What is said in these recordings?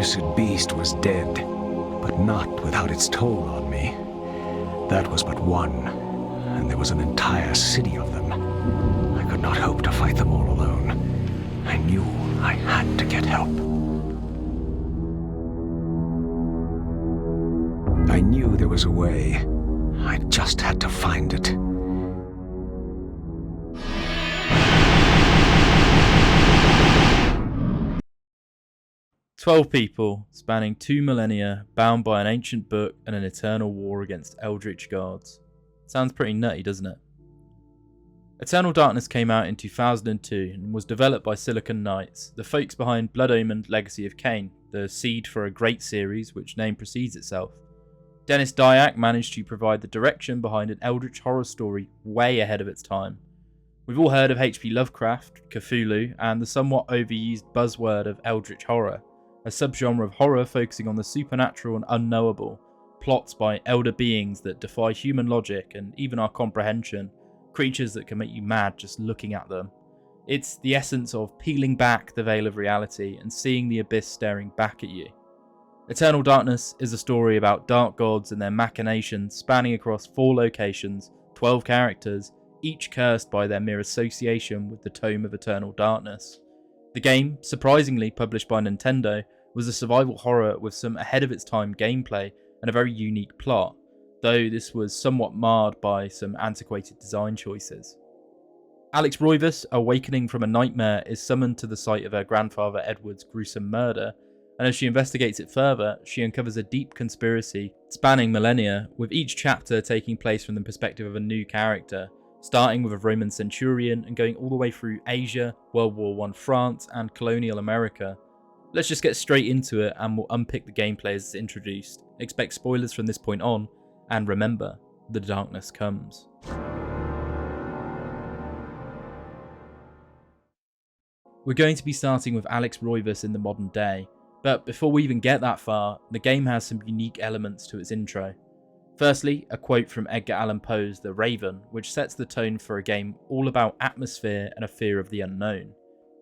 accursed beast was dead, but not without its toll on me. That was but one, and there was an entire city of them. I could not hope to fight them all alone. I knew I had to get help. I knew there was a way. I just had to find it. 12 people, spanning 2 millennia, bound by an ancient book and an eternal war against Eldritch gods. Sounds pretty nutty, doesn't it? Eternal Darkness came out in 2002 and was developed by Silicon Knights, the folks behind Blood Omened Legacy of Kain, the seed for a great series which name precedes itself. Dennis Dyack managed to provide the direction behind an Eldritch horror story way ahead of its time. We've all heard of H.P. Lovecraft, Cthulhu, and the somewhat overused buzzword of Eldritch horror, a subgenre of horror focusing on the supernatural and unknowable, plots by elder beings that defy human logic and even our comprehension, creatures that can make you mad just looking at them. It's the essence of peeling back the veil of reality and seeing the abyss staring back at you. Eternal Darkness is a story about dark gods and their machinations spanning across 4 locations, 12 characters, each cursed by their mere association with the Tome of Eternal Darkness. The game, surprisingly published by Nintendo, was a survival horror with some ahead of its time gameplay and a very unique plot, though this was somewhat marred by some antiquated design choices. Alex Roivas, awakening from a nightmare, is summoned to the site of her grandfather Edward's gruesome murder, and as she investigates it further, she uncovers a deep conspiracy spanning millennia, with each chapter taking place from the perspective of a new character, starting with a Roman centurion and going all the way through Asia, World War I France, and colonial America. Let's just get straight into it and we'll unpick the gameplay as it's introduced. Expect spoilers from this point on, and remember, the darkness comes. We're going to be starting with Alex Roivas in the modern day, but before we even get that far, the game has some unique elements to its intro. Firstly, a quote from Edgar Allan Poe's The Raven, which sets the tone for a game all about atmosphere and a fear of the unknown.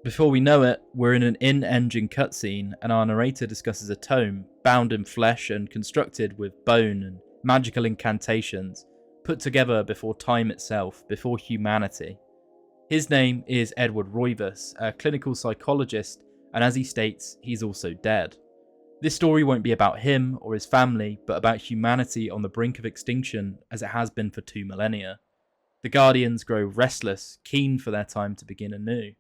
Before we know it, we're in an in-engine cutscene and our narrator discusses a tome, bound in flesh and constructed with bone and magical incantations, put together before time itself, before humanity. His name is Edward Roivas, a clinical psychologist, and as he states, he's also dead. This story won't be about him or his family, but about humanity on the brink of extinction as it has been for 2 millennia. The Guardians grow restless, keen for their time to begin anew.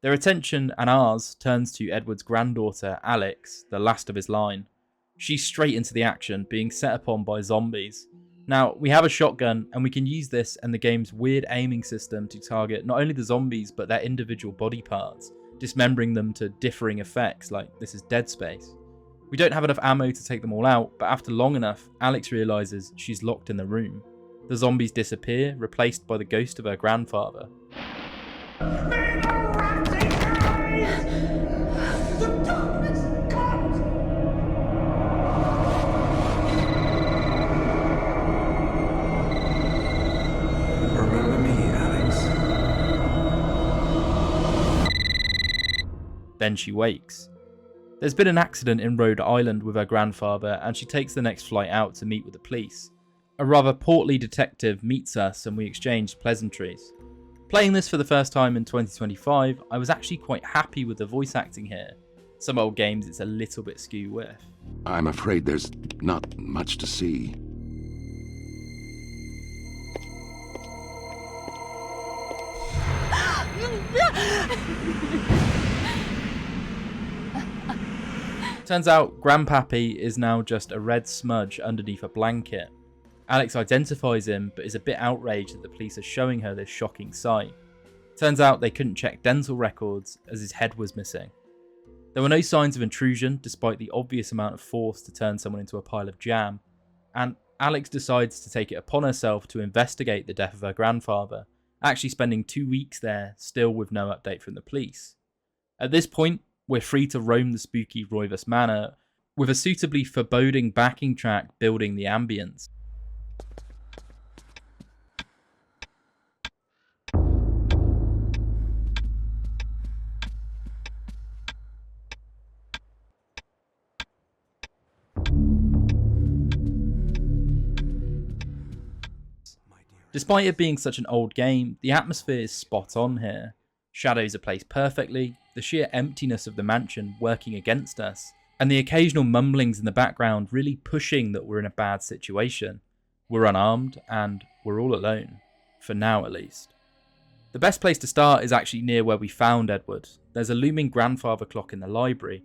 Their attention, and ours, turns to Edward's granddaughter, Alex, the last of his line. She's straight into the action, being set upon by zombies. Now, we have a shotgun, and we can use this and the game's weird aiming system to target not only the zombies, but their individual body parts, dismembering them to differing effects, like this is Dead Space. We don't have enough ammo to take them all out, but after long enough, Alex realises she's locked in the room. The zombies disappear, replaced by the ghost of her grandfather. Remember me, Alex? Then she wakes. There's been an accident in Rhode Island with her grandfather and she takes the next flight out to meet with the police. A rather portly detective meets us and we exchange pleasantries. Playing this for the first time in 2025, I was actually quite happy with the voice acting here. Some old games it's a little bit skew with. I'm afraid there's not much to see. Turns out Grandpappy is now just a red smudge underneath a blanket. Alex identifies him but is a bit outraged that the police are showing her this shocking sight. Turns out they couldn't check dental records as his head was missing. There were no signs of intrusion despite the obvious amount of force to turn someone into a pile of jam, and Alex decides to take it upon herself to investigate the death of her grandfather, actually spending 2 weeks there, still with no update from the police. At this point, we're free to roam the spooky Roivas Manor, with a suitably foreboding backing track building the ambience. Despite it being such an old game, the atmosphere is spot on here. Shadows are placed perfectly, the sheer emptiness of the mansion working against us, and the occasional mumblings in the background really pushing that we're in a bad situation. We're unarmed, and we're all alone. For now at least. The best place to start is actually near where we found Edward. There's a looming grandfather clock in the library.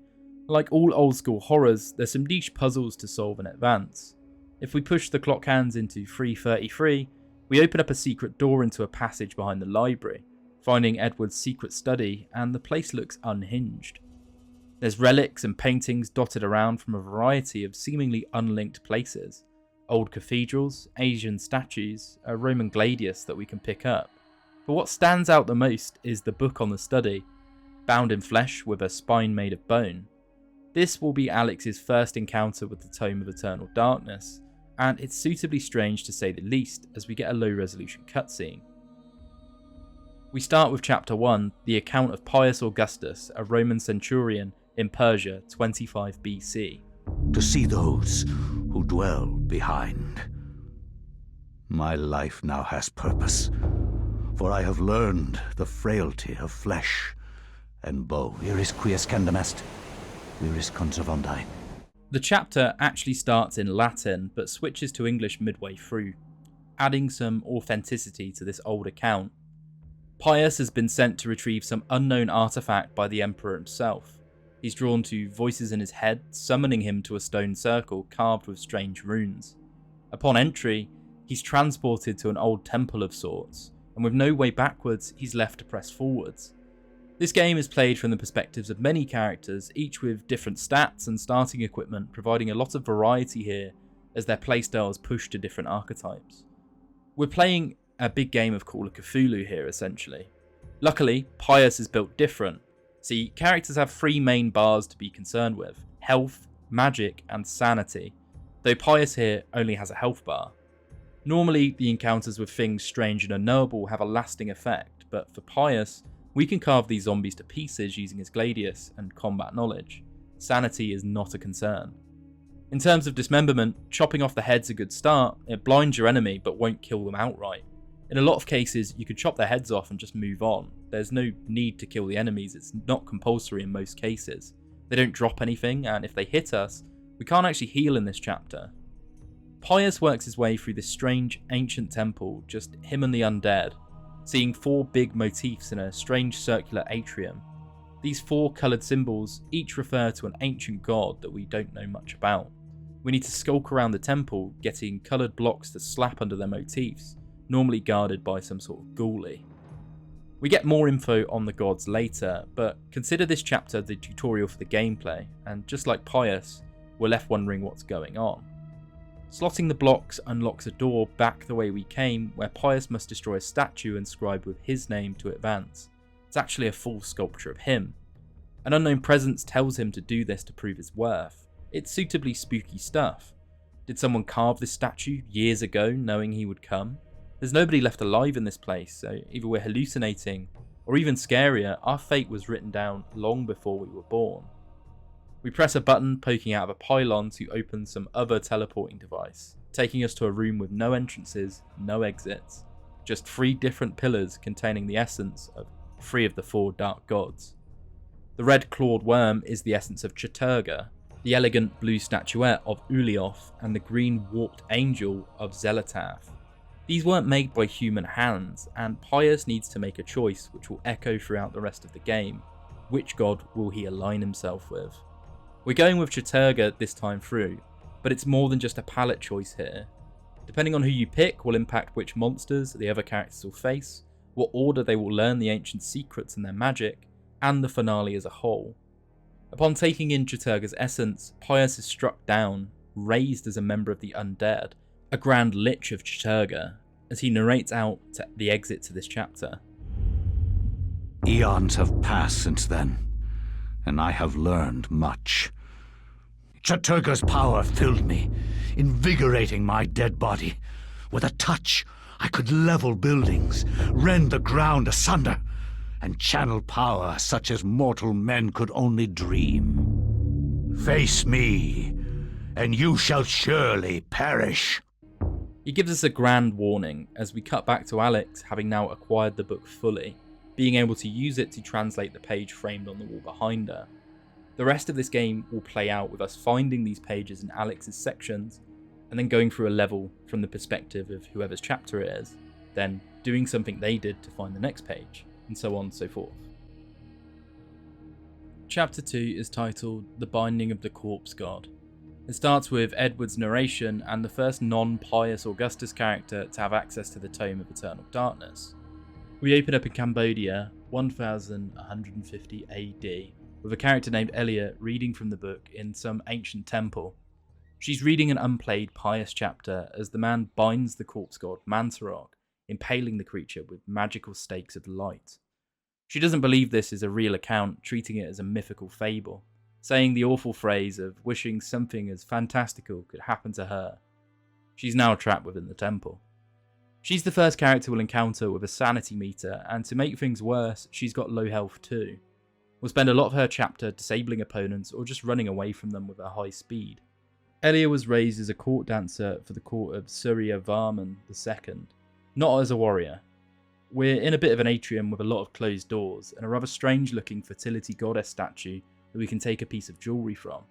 Like all old school horrors, there's some niche puzzles to solve in advance. If we push the clock hands into 333, we open up a secret door into a passage behind the library, finding Edward's secret study, and the place looks unhinged. There's relics and paintings dotted around from a variety of seemingly unlinked places. Old cathedrals, Asian statues, a Roman gladius that we can pick up. But what stands out the most is the book on the study, bound in flesh with a spine made of bone. This will be Alex's first encounter with the Tome of Eternal Darkness, and it's suitably strange to say the least as we get a low resolution cutscene. We start with chapter 1, the account of Pious Augustus, a Roman centurion in Persia, 25 BC. To see those who dwell behind. My life now has purpose, for I have learned the frailty of flesh and bone. Iris quiescendum est, viris conservandi. The chapter actually starts in Latin, but switches to English midway through, adding some authenticity to this old account. Pious has been sent to retrieve some unknown artifact by the Emperor himself. He's drawn to voices in his head, summoning him to a stone circle carved with strange runes. Upon entry, he's transported to an old temple of sorts, and with no way backwards, he's left to press forwards. This game is played from the perspectives of many characters, each with different stats and starting equipment, providing a lot of variety here as their playstyles push to different archetypes. We're playing a big game of Call of Cthulhu here, essentially. Luckily, Pious is built different. See, characters have 3 main bars to be concerned with: health, magic, and sanity, though Pious here only has a health bar. Normally, the encounters with things strange and unknowable have a lasting effect, but for Pious, we can carve these zombies to pieces using his gladius and combat knowledge. Sanity is not a concern. In terms of dismemberment, chopping off the head's a good start. It blinds your enemy but won't kill them outright. In a lot of cases, you could chop their heads off and just move on. There's no need to kill the enemies, it's not compulsory in most cases. They don't drop anything, and if they hit us, we can't actually heal in this chapter. Pious works his way through this strange ancient temple, just him and the undead, seeing 4 big motifs in a strange circular atrium. These 4 coloured symbols each refer to an ancient god that we don't know much about. We need to skulk around the temple, getting coloured blocks to slap under their motifs, normally guarded by some sort of ghoulie. We get more info on the gods later, but consider this chapter the tutorial for the gameplay, and just like Pious, we're left wondering what's going on. Slotting the blocks unlocks a door back the way we came, where Pious must destroy a statue inscribed with his name to advance. It's actually a full sculpture of him. An unknown presence tells him to do this to prove his worth. It's suitably spooky stuff. Did someone carve this statue years ago knowing he would come? There's nobody left alive in this place, so either we're hallucinating, or even scarier, our fate was written down long before we were born. We press a button poking out of a pylon to open some other teleporting device, taking us to a room with no entrances, no exits, just 3 different pillars containing the essence of 3 of the 4 dark gods. The red clawed worm is the essence of Chaturgah, the elegant blue statuette of Ulayoth, and the green warped angel of Xelotath. These weren't made by human hands, and Pious needs to make a choice which will echo throughout the rest of the game. Which god will he align himself with? We're going with Chaturgah this time through, but it's more than just a palette choice here. Depending on who you pick will impact which monsters the other characters will face, what order they will learn the ancient secrets and their magic, and the finale as a whole. Upon taking in Chaturgah's essence, Pious is struck down, raised as a member of the undead, a grand lich of Chaturgah, as he narrates out the exit to this chapter. Eons have passed since then, and I have learned much. Chaturgah's power filled me, invigorating my dead body. With a touch, I could level buildings, rend the ground asunder, and channel power such as mortal men could only dream. Face me, and you shall surely perish. He gives us a grand warning as we cut back to Alex having now acquired the book fully, being able to use it to translate the page framed on the wall behind her. The rest of this game will play out with us finding these pages in Alex's sections, and then going through a level from the perspective of whoever's chapter it is, then doing something they did to find the next page, and so on and so forth. Chapter 2 is titled The Binding of the Corpse God. It starts with Edward's narration and the first non-Pious Augustus character to have access to the Tome of Eternal Darkness. We open up in Cambodia, 1150 AD, with a character named Elia reading from the book in some ancient temple. She's reading an unplayed Pious chapter as the man binds the corpse god Mantarok, impaling the creature with magical stakes of light. She doesn't believe this is a real account, treating it as a mythical fable, saying the awful phrase of wishing something as fantastical could happen to her. She's now trapped within the temple. She's the first character we'll encounter with a sanity meter, and to make things worse, she's got low health too. We'll spend a lot of her chapter disabling opponents or just running away from them with her high speed. Elia was raised as a court dancer for the court of Surya Varman II, not as a warrior. We're in a bit of an atrium with a lot of closed doors and a rather strange looking fertility goddess statue that we can take a piece of jewellery from.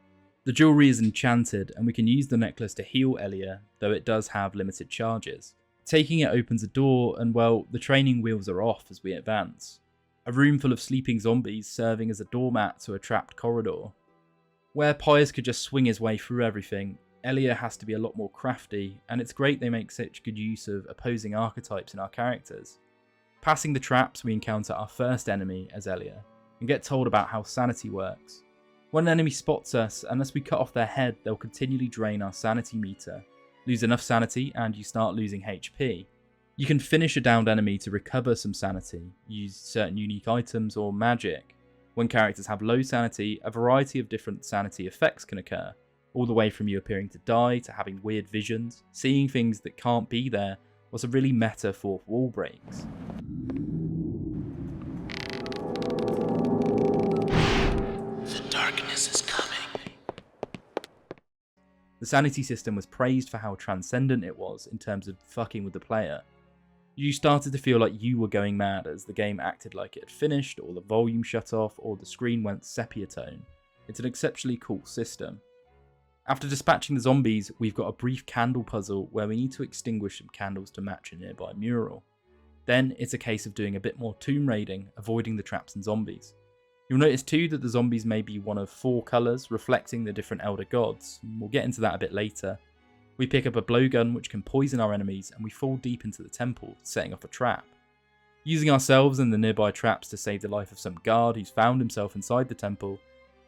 The jewellery is enchanted and we can use the necklace to heal Elia, though it does have limited charges. Taking it opens a door and, well, the training wheels are off as we advance. A room full of sleeping zombies serving as a doormat to a trapped corridor. Where Pious could just swing his way through everything, Elia has to be a lot more crafty, and it's great they make such good use of opposing archetypes in our characters. Passing the traps, we encounter our first enemy as Elia, and get told about how sanity works. When an enemy spots us, unless we cut off their head, they'll continually drain our sanity meter. Lose enough sanity and you start losing HP. You can finish a downed enemy to recover some sanity, use certain unique items or magic. When characters have low sanity, a variety of different sanity effects can occur, all the way from you appearing to die to having weird visions, seeing things that can't be there, or some really meta fourth wall breaks. The darkness is coming. The sanity system was praised for how transcendent it was in terms of fucking with the player. You started to feel like you were going mad as the game acted like it had finished, or the volume shut off, or the screen went sepia tone. It's an exceptionally cool system. After dispatching the zombies, we've got a brief candle puzzle where we need to extinguish some candles to match a nearby mural. Then it's a case of doing a bit more tomb raiding, avoiding the traps and zombies. You'll notice too that the zombies may be one of 4 colours, reflecting the different elder gods. We'll get into that a bit later. We pick up a blowgun which can poison our enemies, and we fall deep into the temple, setting off a trap. Using ourselves and the nearby traps to save the life of some guard who's found himself inside the temple,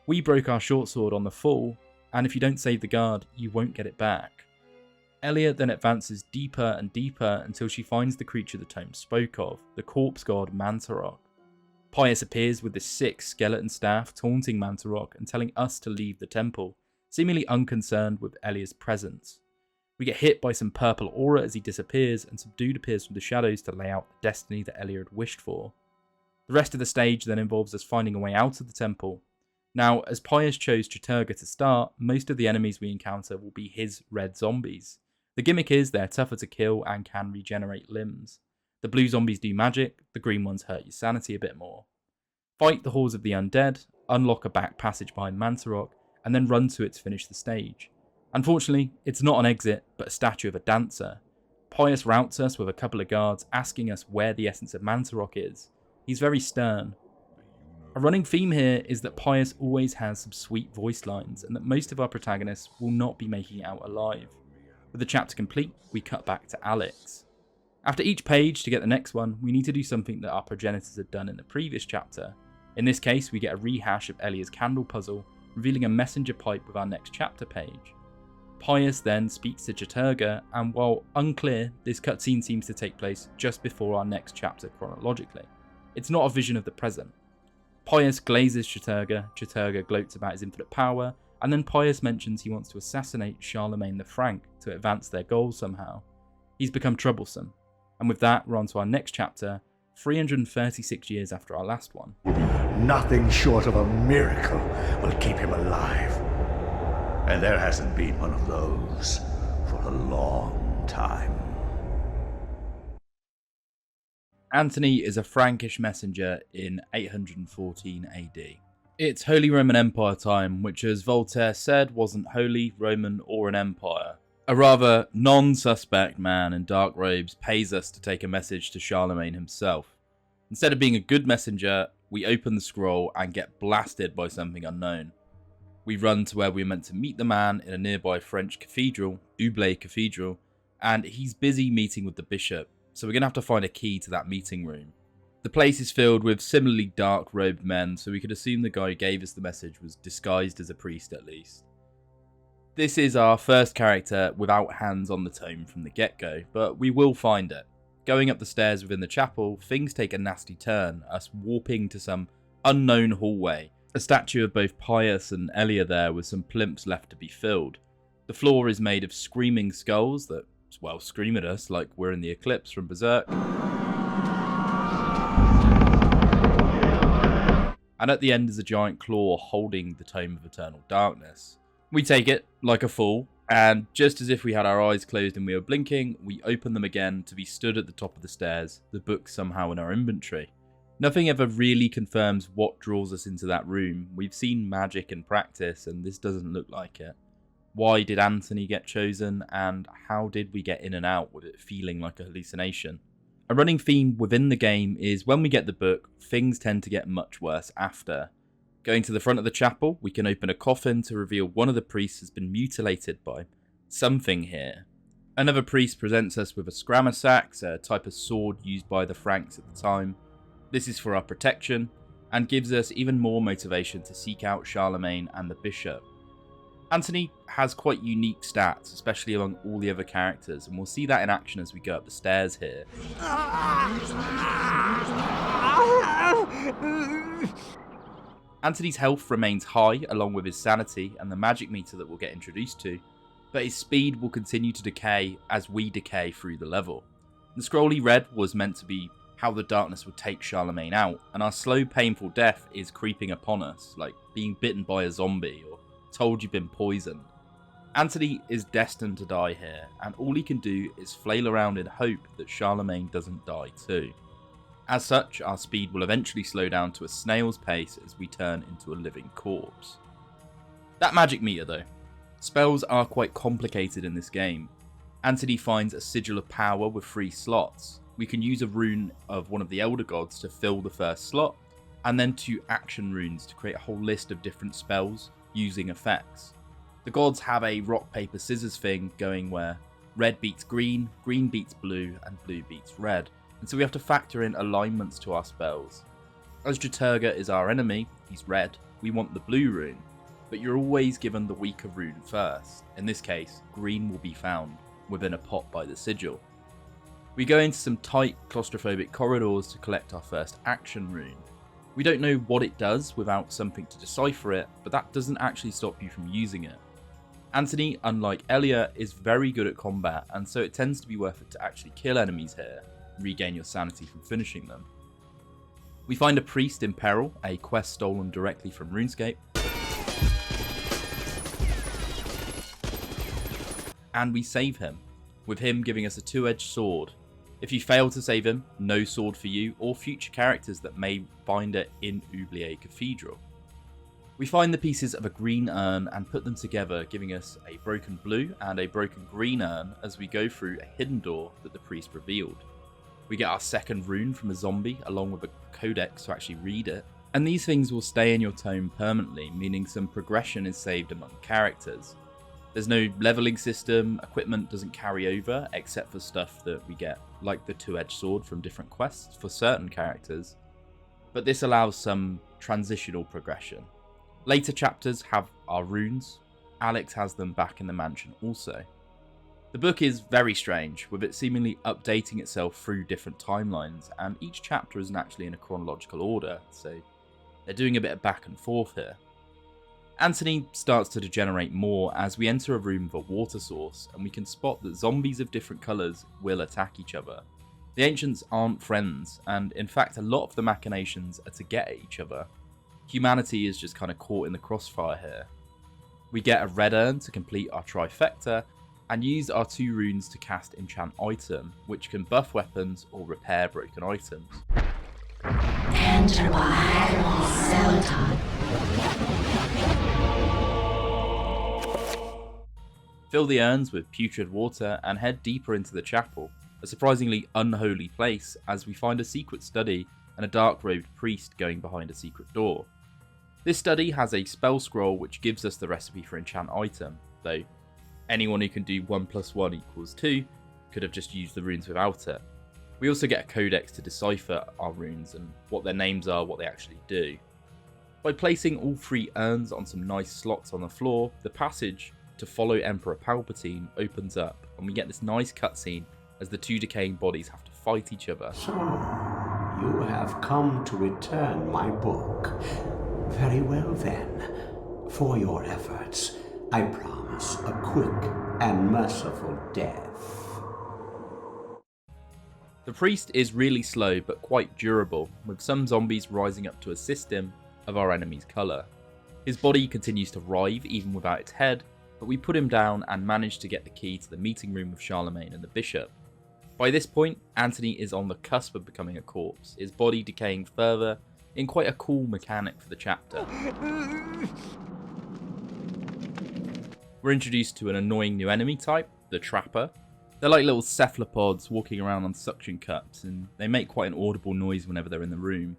we broke our short sword on the fall, and if you don't save the guard, you won't get it back. Elia then advances deeper and deeper until she finds the creature the tome spoke of, the corpse god Mantarok. Pious appears with this sick skeleton staff taunting Mantarok and telling us to leave the temple, seemingly unconcerned with Elia's presence. We get hit by some purple aura as he disappears, and Subdued appears from the shadows to lay out the destiny that Elia had wished for. The rest of the stage then involves us finding a way out of the temple. Now, as Pious chose Chaturgah to start, most of the enemies we encounter will be his red zombies. The gimmick is they're tougher to kill and can regenerate limbs. The blue zombies do magic, the green ones hurt your sanity a bit more. Fight the hordes of the undead, unlock a back passage behind Mantarok, and then run to it to finish the stage. Unfortunately, it's not an exit, but a statue of a dancer. Pious routs us with a couple of guards, asking us where the essence of Mantarok is. He's very stern. A running theme here is that Pious always has some sweet voice lines, and that most of our protagonists will not be making it out alive. With the chapter complete, we cut back to Alex. After each page, to get the next one, we need to do something that our progenitors had done in the previous chapter. In this case, we get a rehash of Elia's candle puzzle, revealing a messenger pipe with our next chapter page. Pious then speaks to Chaturgah, and while unclear, this cutscene seems to take place just before our next chapter chronologically. It's not a vision of the present. Pious glazes Chaturgah, Chaturgah gloats about his infinite power, and then Pious mentions he wants to assassinate Charlemagne the Frank to advance their goals somehow. He's become troublesome. And with that, we're on to our next chapter, 336 years after our last one. Nothing short of a miracle will keep him alive. And there hasn't been one of those for a long time. Antony is a Frankish messenger in 814 AD. It's Holy Roman Empire time, which, as Voltaire said, wasn't holy, Roman, or an empire. A rather non-suspect man in dark robes pays us to take a message to Charlemagne himself. Instead of being a good messenger, we open the scroll and get blasted by something unknown. We run to where we're meant to meet the man in a nearby French cathedral, Ulayoth Cathedral, and he's busy meeting with the bishop, so we're going to have to find a key to that meeting room. The place is filled with similarly dark-robed men, so we could assume the guy who gave us the message was disguised as a priest at least. This is our first character without hands on the tome from the get-go, but we will find it. Going up the stairs within the chapel, things take a nasty turn, us warping to some unknown hallway. A statue of both Pious and Elia there with some plimps left to be filled. The floor is made of screaming skulls that, well, scream at us like we're in the Eclipse from Berserk. And at the end is a giant claw holding the Tome of Eternal Darkness. We take it, like a fool, and just as if we had our eyes closed and we were blinking, we open them again to be stood at the top of the stairs, the book somehow in our inventory. Nothing ever really confirms what draws us into that room. We've seen magic in practice, and this doesn't look like it. Why did Antony get chosen, and how did we get in and out with it feeling like a hallucination? A running theme within the game is when we get the book, things tend to get much worse after. Going to the front of the chapel, we can open a coffin to reveal one of the priests has been mutilated by something here. Another priest presents us with a scramasax, a type of sword used by the Franks at the time. This is for our protection, and gives us even more motivation to seek out Charlemagne and the bishop. Antony has quite unique stats, especially among all the other characters, and we'll see that in action as we go up the stairs here. Antony's health remains high, along with his sanity and the magic meter that we'll get introduced to, but his speed will continue to decay as we decay through the level. The scroll he read was meant to be how the darkness would take Charlemagne out, and our slow, painful death is creeping upon us, like being bitten by a zombie or told you've been poisoned. Antony is destined to die here, and all he can do is flail around in hope that Charlemagne doesn't die too. As such, our speed will eventually slow down to a snail's pace as we turn into a living corpse. That magic meter though. Spells are quite complicated in this game. Antony finds a sigil of power with 3 slots. We can use a rune of one of the elder gods to fill the first slot, and then 2 action runes to create a whole list of different spells using effects. The gods have a rock, paper, scissors thing going where red beats green, green beats blue, and blue beats red. And so we have to factor in alignments to our spells. As Chaturgah is our enemy, he's red, we want the blue rune, but you're always given the weaker rune first. In this case, green will be found within a pot by the sigil. We go into some tight claustrophobic corridors to collect our first action rune. We don't know what it does without something to decipher it, but that doesn't actually stop you from using it. Antony, unlike Elia, is very good at combat, and so it tends to be worth it to actually kill enemies here, regain your sanity from finishing them. We find a priest in peril, a quest stolen directly from RuneScape, and we save him, with him giving us a 2-edged sword. If you fail to save him, no sword for you or future characters that may find it in Ulayoth Cathedral. We find the pieces of a green urn and put them together, giving us a broken blue and a broken green urn as we go through a hidden door that the priest revealed. We get our second rune from a zombie along with a codex to actually read it, and these things will stay in your tome permanently, meaning some progression is saved among characters. There's no leveling system, equipment doesn't carry over except for stuff that we get, like the 2-edged sword from different quests for certain characters, but this allows some transitional progression. Later chapters have our runes, Alex has them back in the mansion also. The book is very strange, with it seemingly updating itself through different timelines, and each chapter isn't actually in a chronological order, so they're doing a bit of back and forth here. Antony starts to degenerate more as we enter a room with a water source, and we can spot that zombies of different colours will attack each other. The ancients aren't friends, and in fact a lot of the machinations are to get at each other. Humanity is just kind of caught in the crossfire here. We get a red urn to complete our trifecta, and used our 2 runes to cast Enchant Item, which can buff weapons or repair broken items. Mantarok and Xelotath. Fill the urns with putrid water and head deeper into the chapel, a surprisingly unholy place as we find a secret study and a dark-robed priest going behind a secret door. This study has a spell scroll which gives us the recipe for enchant item, though anyone who can do 1 + 1 = 2 could have just used the runes without it. We also get a codex to decipher our runes and what their names are, what they actually do. By placing all 3 urns on some nice slots on the floor, the passage to follow Emperor Palpatine opens up, and we get this nice cutscene as the 2 decaying bodies have to fight each other. So, you have come to return my book. Very well then. For your efforts, I promise a quick and merciful death. The priest is really slow but quite durable, with some zombies rising up to assist him of our enemy's colour. His body continues to writhe even without its head, but we put him down and manage to get the key to the meeting room with Charlemagne and the bishop. By this point, Antony is on the cusp of becoming a corpse, his body decaying further in quite a cool mechanic for the chapter. We're introduced to an annoying new enemy type, the Trapper. They're like little cephalopods walking around on suction cups, and they make quite an audible noise whenever they're in the room.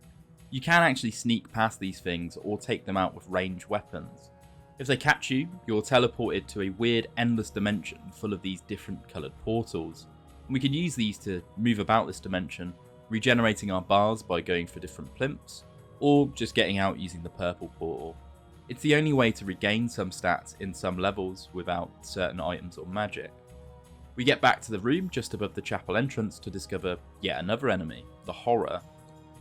You can actually sneak past these things or take them out with ranged weapons. If they catch you, you're teleported to a weird endless dimension full of these different coloured portals. And we can use these to move about this dimension, regenerating our bars by going for different plimps, or just getting out using the purple portal. It's the only way to regain some stats in some levels without certain items or magic. We get back to the room just above the chapel entrance to discover yet another enemy, the Horror,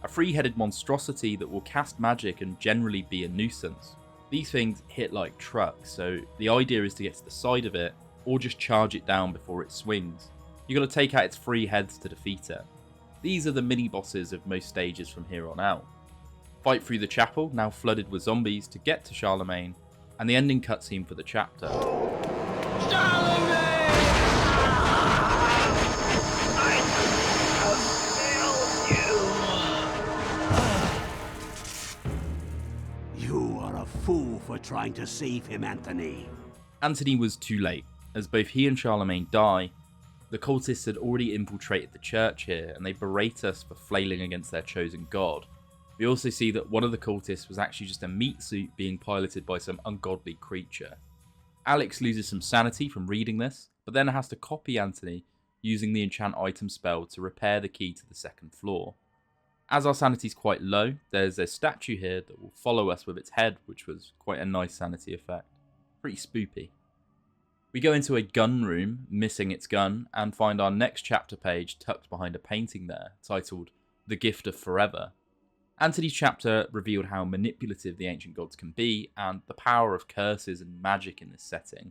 a 3-headed monstrosity that will cast magic and generally be a nuisance. These things hit like trucks, so the idea is to get to the side of it or just charge it down before it swings. You gotta take out its 3 heads to defeat it. These are the mini bosses of most stages from here on out. Fight through the chapel, now flooded with zombies, to get to Charlemagne, and the ending cutscene for the chapter. You are a fool for trying to save him, Anthony. Antony was too late, as both he and Charlemagne die. The cultists had already infiltrated the church here, and they berate us for flailing against their chosen god. We also see that one of the cultists was actually just a meat suit being piloted by some ungodly creature. Alex loses some sanity from reading this, but then has to copy Antony using the enchant item spell to repair the key to the 2nd floor. As our sanity is quite low, there's a statue here that will follow us with its head, which was quite a nice sanity effect. Pretty spoopy. We go into a gun room, missing its gun, and find our next chapter page tucked behind a painting there, titled The Gift of Forever. Antony's chapter revealed how manipulative the ancient gods can be, and the power of curses and magic in this setting.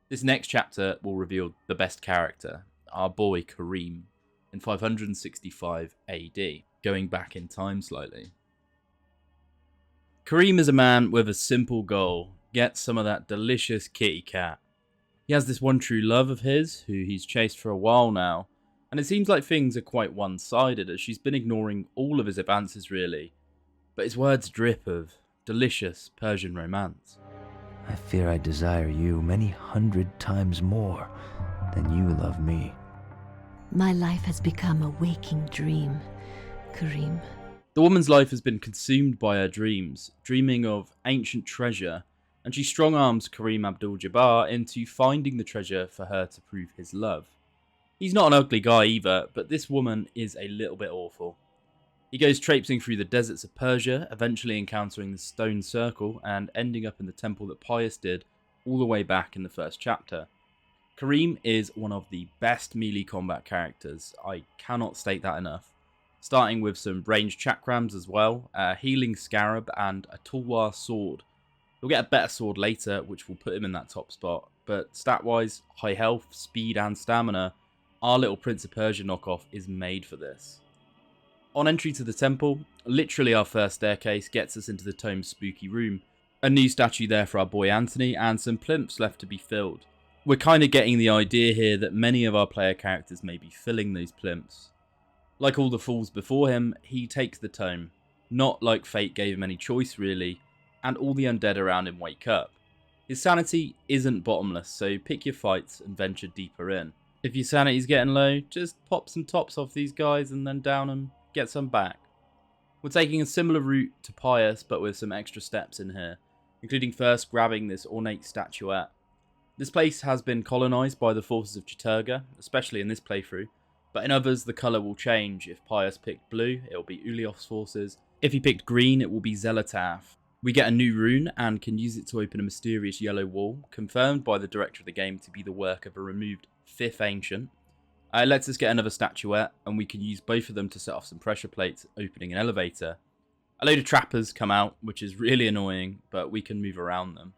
This next chapter will reveal the best character, our boy Karim, in 565 AD, going back in time slightly. Karim is a man with a simple goal: get some of that delicious kitty cat. He has this one true love of his, who he's chased for a while now, and it seems like things are quite one-sided as she's been ignoring all of his advances really, but his words drip of delicious Persian romance. I fear I desire you many 100 times more than you love me. My life has become a waking dream, Karim. The woman's life has been consumed by her dreams, dreaming of ancient treasure, and she strong-arms Karim Abdul-Jabbar into finding the treasure for her to prove his love. He's not an ugly guy either, but this woman is a little bit awful. He goes traipsing through the deserts of Persia, eventually encountering the stone circle and ending up in the temple that Pious did all the way back in the 1st chapter. Karim is one of the best melee combat characters, I cannot state that enough. Starting with some ranged chakrams as well, a healing scarab and a tulwar sword. He'll get a better sword later, which will put him in that top spot, but stat-wise, high health, speed and stamina, our little Prince of Persia knockoff is made for this. On entry to the temple, literally our first staircase gets us into the tome's spooky room. A new statue there for our boy Antony, and some plimps left to be filled. We're kind of getting the idea here that many of our player characters may be filling those plimps. Like all the fools before him, he takes the tome, not like fate gave him any choice really, and all the undead around him wake up. His sanity isn't bottomless, so pick your fights and venture deeper in. If your sanity's getting low, just pop some tops off these guys and then down them, get some back. We're taking a similar route to Pious, but with some extra steps in here, including first grabbing this ornate statuette. This place has been colonised by the forces of Chaturgah, especially in this playthrough, but in others the colour will change. If Pious picked blue, it will be Ulayoth's forces. If he picked green, it will be Xelotath. We get a new rune and can use it to open a mysterious yellow wall, confirmed by the director of the game to be the work of a removed 5th Ancient. It lets us get another statuette, and we can use both of them to set off some pressure plates, opening an elevator. A load of trappers come out, which is really annoying, but we can move around them.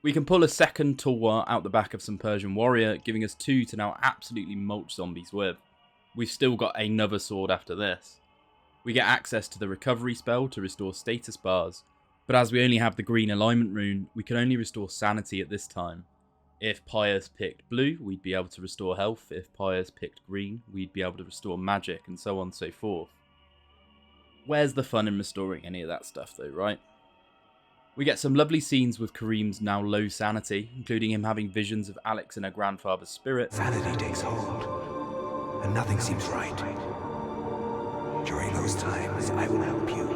We can pull a second Tulwar out the back of some Persian warrior, giving us 2 to now absolutely mulch zombies with. We've still got another sword after this. We get access to the recovery spell to restore status bars, but as we only have the green alignment rune, we can only restore sanity at this time. If Pious picked blue, we'd be able to restore health. If Pious picked green, we'd be able to restore magic, and so on and so forth. Where's the fun in restoring any of that stuff though, right? We get some lovely scenes with Karim's now low sanity, including him having visions of Alex and her grandfather's spirit. Sanity takes hold, and nothing seems right. During those times, I will help you.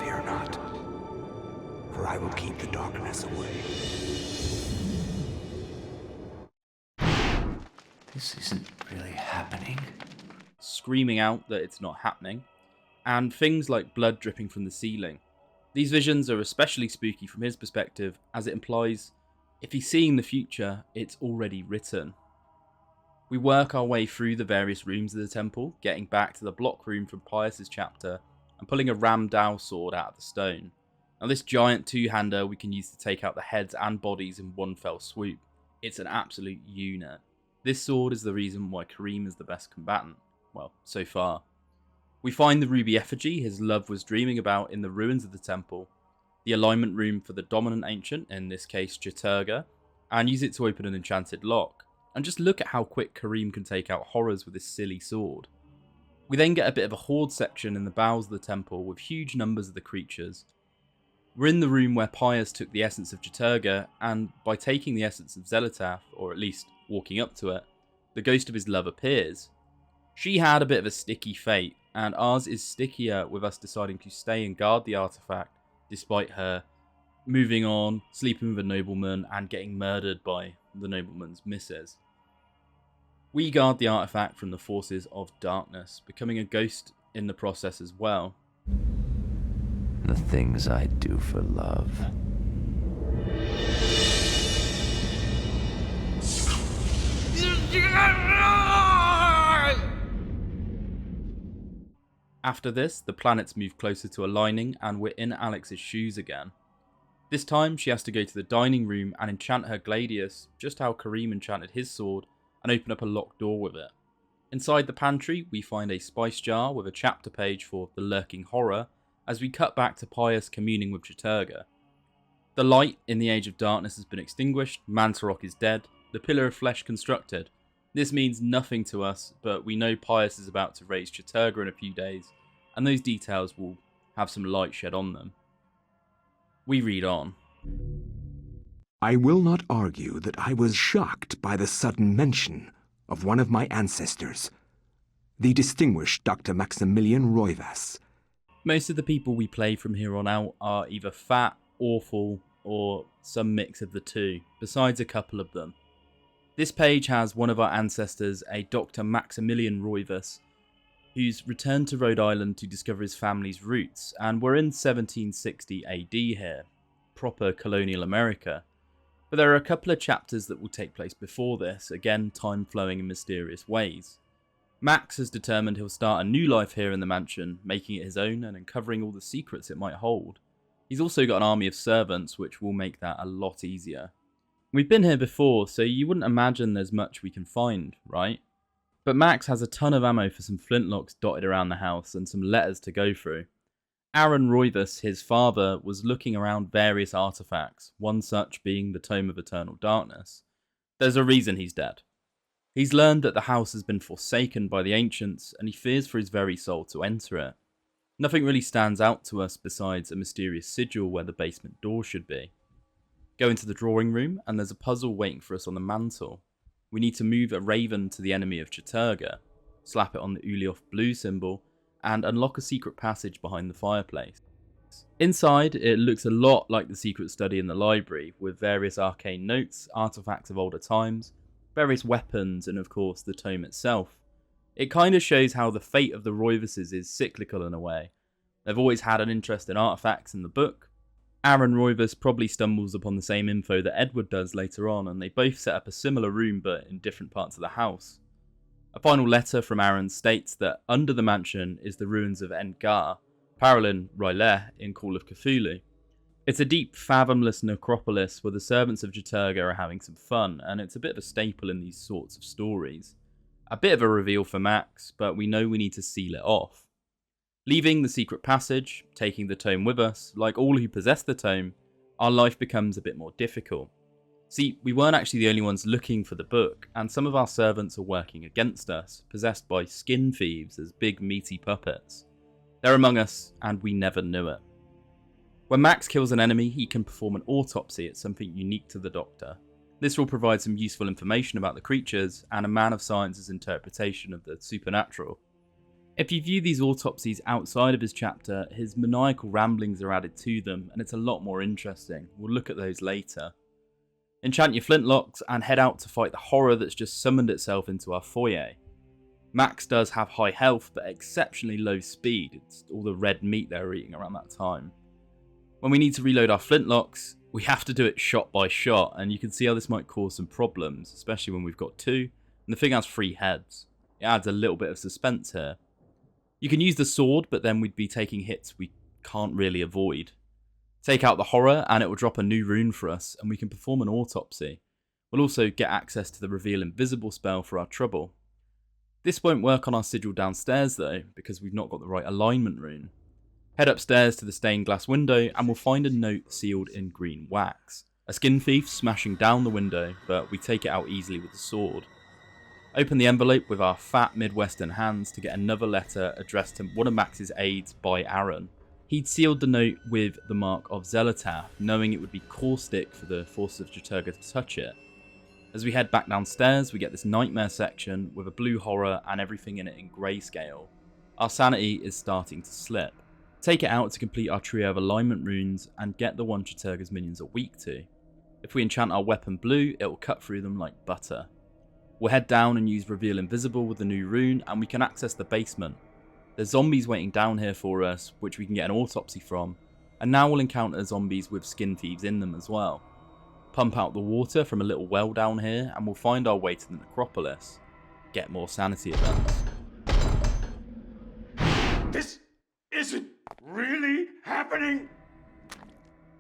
Fear not, for I will keep the darkness away. This isn't really happening. Screaming out that it's not happening, and things like blood dripping from the ceiling. These visions are especially spooky from his perspective, as it implies if he's seeing the future, it's already written. We work our way through the various rooms of the temple, getting back to the block room from Pious's chapter, and pulling a Ram Dao sword out of the stone. Now this giant two-hander we can use to take out the heads and bodies in one fell swoop. It's an absolute unit. This sword is the reason why Karim is the best combatant. Well, so far. We find the ruby effigy his love was dreaming about in the ruins of the temple, the alignment room for the dominant ancient, in this case Chaturgah, and use it to open an enchanted lock. And just look at how quick Karim can take out horrors with this silly sword. We then get a bit of a horde section in the bowels of the temple with huge numbers of the creatures. We're in the room where Pious took the essence of Chaturgah, and by taking the essence of Xelotath, or at least walking up to it, the ghost of his love appears. She had a bit of a sticky fate, and ours is stickier with us deciding to stay and guard the artifact, despite her moving on, sleeping with a nobleman, and getting murdered by the nobleman's missus. We guard the artifact from the forces of darkness, becoming a ghost in the process as well. The things I do for love. After this, the planets move closer to aligning and we're in Alex's shoes again. This time she has to go to the dining room and enchant her gladius, just how Karim enchanted his sword, and open up a locked door with it. Inside the pantry we find a spice jar with a chapter page for the lurking horror, as we cut back to Pious communing with Chaturgah. The light in the Age of Darkness has been extinguished, Mantarok is dead, the Pillar of Flesh constructed. This means nothing to us, but we know Pious is about to raise Chaturgah in a few days, and those details will have some light shed on them. We read on. I will not argue that I was shocked by the sudden mention of one of my ancestors, the distinguished Dr. Maximillian Roivas. Most of the people we play from here on out are either fat, awful, or some mix of the two, besides a couple of them. This page has one of our ancestors, a Dr. Maximillian Roivas, who's returned to Rhode Island to discover his family's roots, and we're in 1760 AD here, proper colonial America. But there are a couple of chapters that will take place before this, again time flowing in mysterious ways. Max has determined he'll start a new life here in the mansion, making it his own and uncovering all the secrets it might hold. He's also got an army of servants, which will make that a lot easier. We've been here before, so you wouldn't imagine there's much we can find, right? But Max has a ton of ammo for some flintlocks dotted around the house and some letters to go through. Aaron Roivas, his father, was looking around various artifacts, one such being the Tome of Eternal Darkness. There's a reason he's dead. He's learned that the house has been forsaken by the ancients, and he fears for his very soul to enter it. Nothing really stands out to us besides a mysterious sigil where the basement door should be. Go into the drawing room, and there's a puzzle waiting for us on the mantle. We need to move a raven to the enemy of Chaturgah, slap it on the Ulayoth blue symbol, and unlock a secret passage behind the fireplace. Inside, it looks a lot like the secret study in the library, with various arcane notes, artifacts of older times, various weapons, and of course the tome itself. It kind of shows how the fate of the Roivases is cyclical in a way. They've always had an interest in artifacts in the book. Aaron Roivas probably stumbles upon the same info that Edward does later on, and they both set up a similar room but in different parts of the house. A final letter from Aaron states that under the mansion is the ruins of Engar, Paralin R'lyeh in Call of Cthulhu. It's a deep, fathomless necropolis where the servants of Chaturgah are having some fun, and it's a bit of a staple in these sorts of stories. A bit of a reveal for Max, but we know we need to seal it off. Leaving the secret passage, taking the tome with us, like all who possess the tome, our life becomes a bit more difficult. See, we weren't actually the only ones looking for the book, and some of our servants are working against us, possessed by skin thieves as big meaty puppets. They're among us, and we never knew it. When Max kills an enemy, he can perform an autopsy at something unique to the Doctor. This will provide some useful information about the creatures, and a man of science's interpretation of the supernatural. If you view these autopsies outside of his chapter, his maniacal ramblings are added to them, and it's a lot more interesting. We'll look at those later. Enchant your flintlocks and head out to fight the horror that's just summoned itself into our foyer. Max does have high health but exceptionally low speed. It's all the red meat they were eating around that time. When we need to reload our flintlocks, we have to do it shot by shot, and you can see how this might cause some problems, especially when we've got two, and the thing has 3 heads. It adds a little bit of suspense here. You can use the sword, but then we'd be taking hits we can't really avoid. Take out the horror and it will drop a new rune for us, and we can perform an autopsy. We'll also get access to the reveal invisible spell for our trouble. This won't work on our sigil downstairs though, because we've not got the right alignment rune. Head upstairs to the stained glass window and we'll find a note sealed in green wax. A skin thief smashing down the window, but we take it out easily with the sword. Open the envelope with our fat Midwestern hands to get another letter addressed to one of Max's aides by Aaron. He'd sealed the note with the mark of Xelotath, knowing it would be caustic for the forces of Chaturgah to touch it. As we head back downstairs, we get this nightmare section with a blue horror and everything in it in grayscale. Our sanity is starting to slip. Take it out to complete our trio of alignment runes and get the one Chaturgah's minions are weak to. If we enchant our weapon blue, it will cut through them like butter. We'll head down and use Reveal Invisible with the new rune, and we can access the basement. There's zombies waiting down here for us, which we can get an autopsy from, and now we'll encounter zombies with skin thieves in them as well. Pump out the water from a little well down here, and we'll find our way to the necropolis. Get more sanity events. This isn't really happening!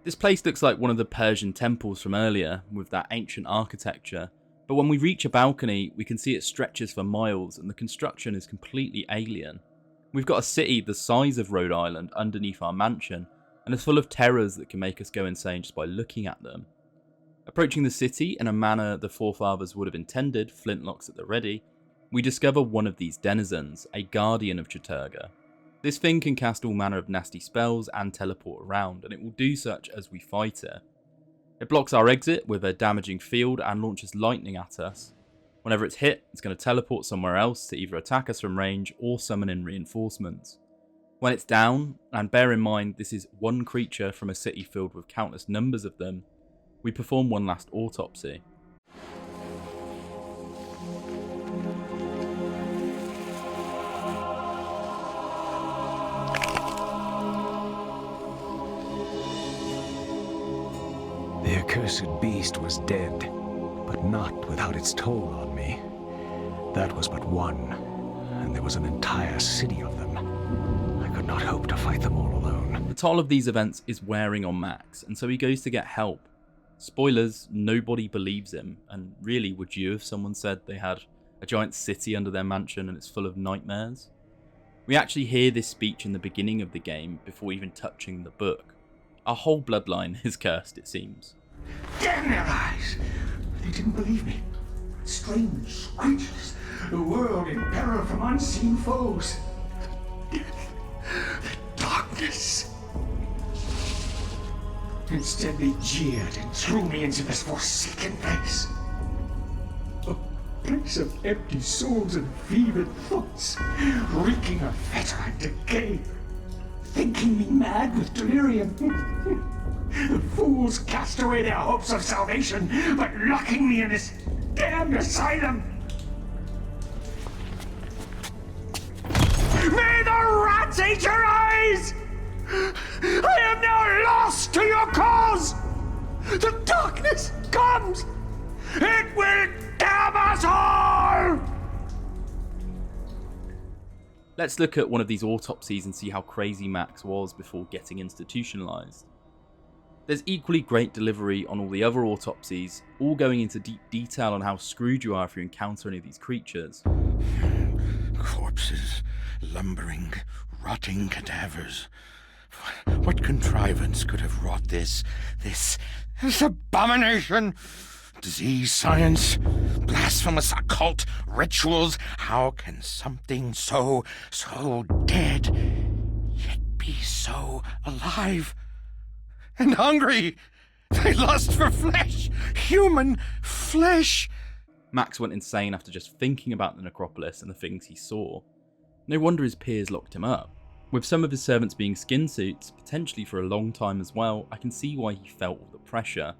This place looks like one of the Persian temples from earlier, with that ancient architecture, but when we reach a balcony, we can see it stretches for miles, and the construction is completely alien. We've got a city the size of Rhode Island underneath our mansion, and it's full of terrors that can make us go insane just by looking at them. Approaching the city in a manner the forefathers would have intended, flintlocks at the ready, we discover one of these denizens, a guardian of Chaturgah. This thing can cast all manner of nasty spells and teleport around, and it will do such as we fight it. It blocks our exit with a damaging field and launches lightning at us. Whenever it's hit, it's going to teleport somewhere else to either attack us from range or summon in reinforcements. When it's down, and bear in mind this is one creature from a city filled with countless numbers of them, we perform one last autopsy. The accursed beast was dead, but not without its toll on me. That was but one, and there was an entire city of them. I could not hope to fight them all alone. The toll of these events is wearing on Max, and so he goes to get help. Spoilers, nobody believes him, and really, would you if someone said they had a giant city under their mansion and it's full of nightmares? We actually hear this speech in the beginning of the game before even touching the book. Our whole bloodline is cursed, it seems. Damn their eyes! They didn't believe me. Strange creatures, the world in peril from unseen foes. The darkness. Instead, they jeered and threw me into this forsaken place. A place of empty souls and fevered thoughts, reeking of fetor and decay, thinking me mad with delirium. The fools cast away their hopes of salvation, but locking me in this damned asylum. May the rats eat your eyes! I am now lost to your cause! The darkness comes! It will damn us all! Let's look at one of these autopsies and see how crazy Max was before getting institutionalized. There's equally great delivery on all the other autopsies, all going into deep detail on how screwed you are if you encounter any of these creatures. Corpses, lumbering, rotting cadavers. What contrivance could have wrought this abomination? Disease, science, blasphemous occult rituals. How can something so dead, yet be so alive and hungry? They lust for flesh, human flesh. Max went insane after just thinking about the necropolis and the things he saw. No wonder his peers locked him up. With some of his servants being skin suits, potentially for a long time as well, I can see why he felt all the pressure.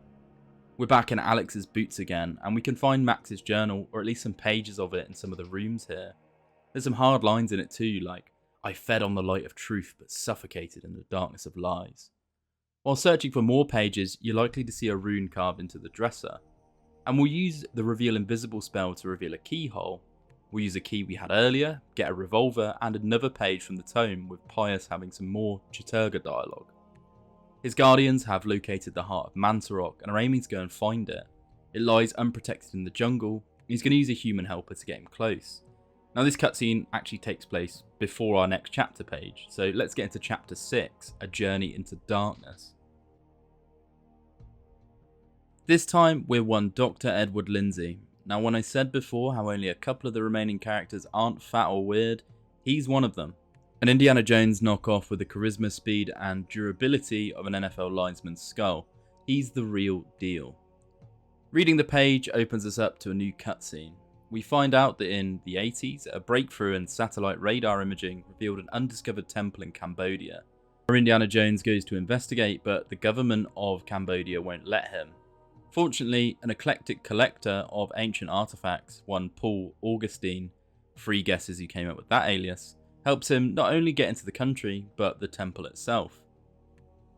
We're back in Alex's boots again, and we can find Max's journal, or at least some pages of it in some of the rooms here. There's some hard lines in it too, like, "I fed on the light of truth but suffocated in the darkness of lies." While searching for more pages, you're likely to see a rune carved into the dresser. And we'll use the Reveal Invisible spell to reveal a keyhole. We'll use a key we had earlier, get a revolver, and another page from the tome with Pious having some more Chaturgah dialogue. His guardians have located the heart of Mantarok and are aiming to go and find it. It lies unprotected in the jungle, and he's going to use a human helper to get him close. Now this cutscene actually takes place before our next chapter page, so let's get into chapter 6, A Journey into Darkness. This time we're one Dr. Edward Lindsey. Now when I said before how only a couple of the remaining characters aren't fat or weird, he's one of them. An Indiana Jones knockoff with the charisma, speed and durability of an NFL linesman's skull. He's the real deal. Reading the page opens us up to a new cutscene. We find out that in the 80s, a breakthrough in satellite radar imaging revealed an undiscovered temple in Cambodia. Where Indiana Jones goes to investigate, but the government of Cambodia won't let him. Fortunately, an eclectic collector of ancient artifacts, one Paul Augustine, 3 guesses who came up with that alias, helps him not only get into the country, but the temple itself.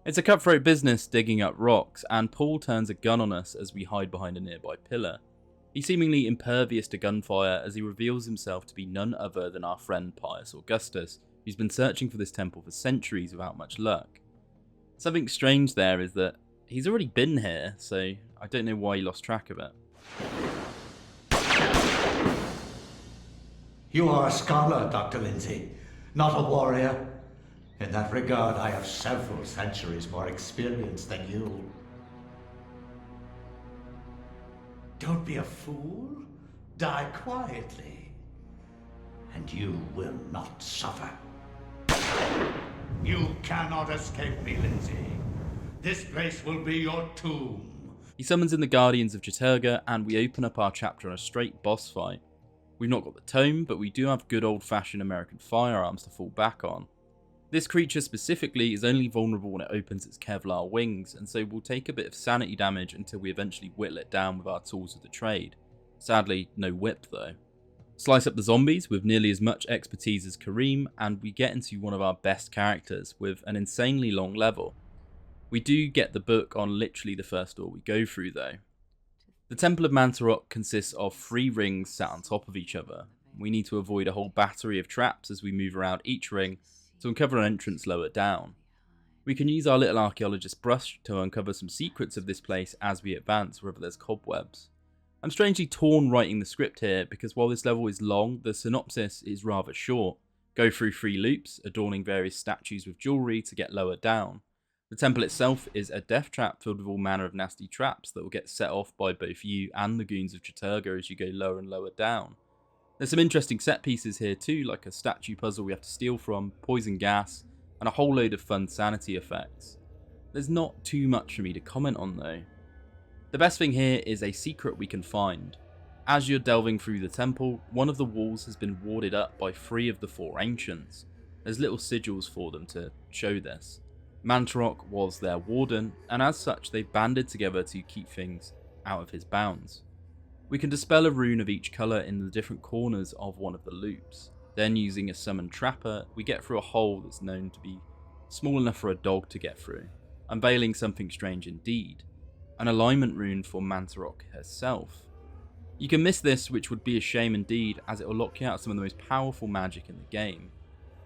It's a cutthroat business digging up rocks, and Paul turns a gun on us as we hide behind a nearby pillar. He's seemingly impervious to gunfire as he reveals himself to be none other than our friend Pious Augustus, who's been searching for this temple for centuries without much luck. Something strange there is that he's already been here, so I don't know why he lost track of it. You are a scholar, Dr. Lindsey, not a warrior. In that regard, I have several centuries more experience than you. Don't be a fool. Die quietly, and you will not suffer. You cannot escape me, Lindsey. This place will be your tomb. He summons in the Guardians of Chaturgah, and we open up our chapter on a straight boss fight. We've not got the tome, but we do have good old-fashioned American firearms to fall back on. This creature specifically is only vulnerable when it opens its Kevlar wings, and so we'll take a bit of sanity damage until we eventually whittle it down with our tools of the trade. Sadly, no whip though. Slice up the zombies with nearly as much expertise as Karim, and we get into one of our best characters with an insanely long level. We do get the book on literally the first door we go through though. The Temple of Mantarok consists of 3 rings sat on top of each other. We need to avoid a whole battery of traps as we move around each ring to uncover an entrance lower down. We can use our little archaeologist brush to uncover some secrets of this place as we advance wherever there's cobwebs. I'm strangely torn writing the script here because while this level is long, the synopsis is rather short, Go through 3 loops, adorning various statues with jewellery to get lower down. The temple itself is a death trap filled with all manner of nasty traps that will get set off by both you and the goons of Chaturgah as you go lower and lower down. There's some interesting set pieces here too, like a statue puzzle we have to steal from, poison gas, and a whole load of fun sanity effects. There's not too much for me to comment on though. The best thing here is a secret we can find. As you're delving through the temple, one of the walls has been warded up by 3 of the 4 ancients. There's little sigils for them to show this. Mantarok was their warden, and as such they've banded together to keep things out of his bounds. We can dispel a rune of each colour in the different corners of one of the loops. Then using a summoned trapper, we get through a hole that's known to be small enough for a dog to get through, unveiling something strange indeed, an alignment rune for Mantarok herself. You can miss this, which would be a shame indeed, as it will lock you out of some of the most powerful magic in the game.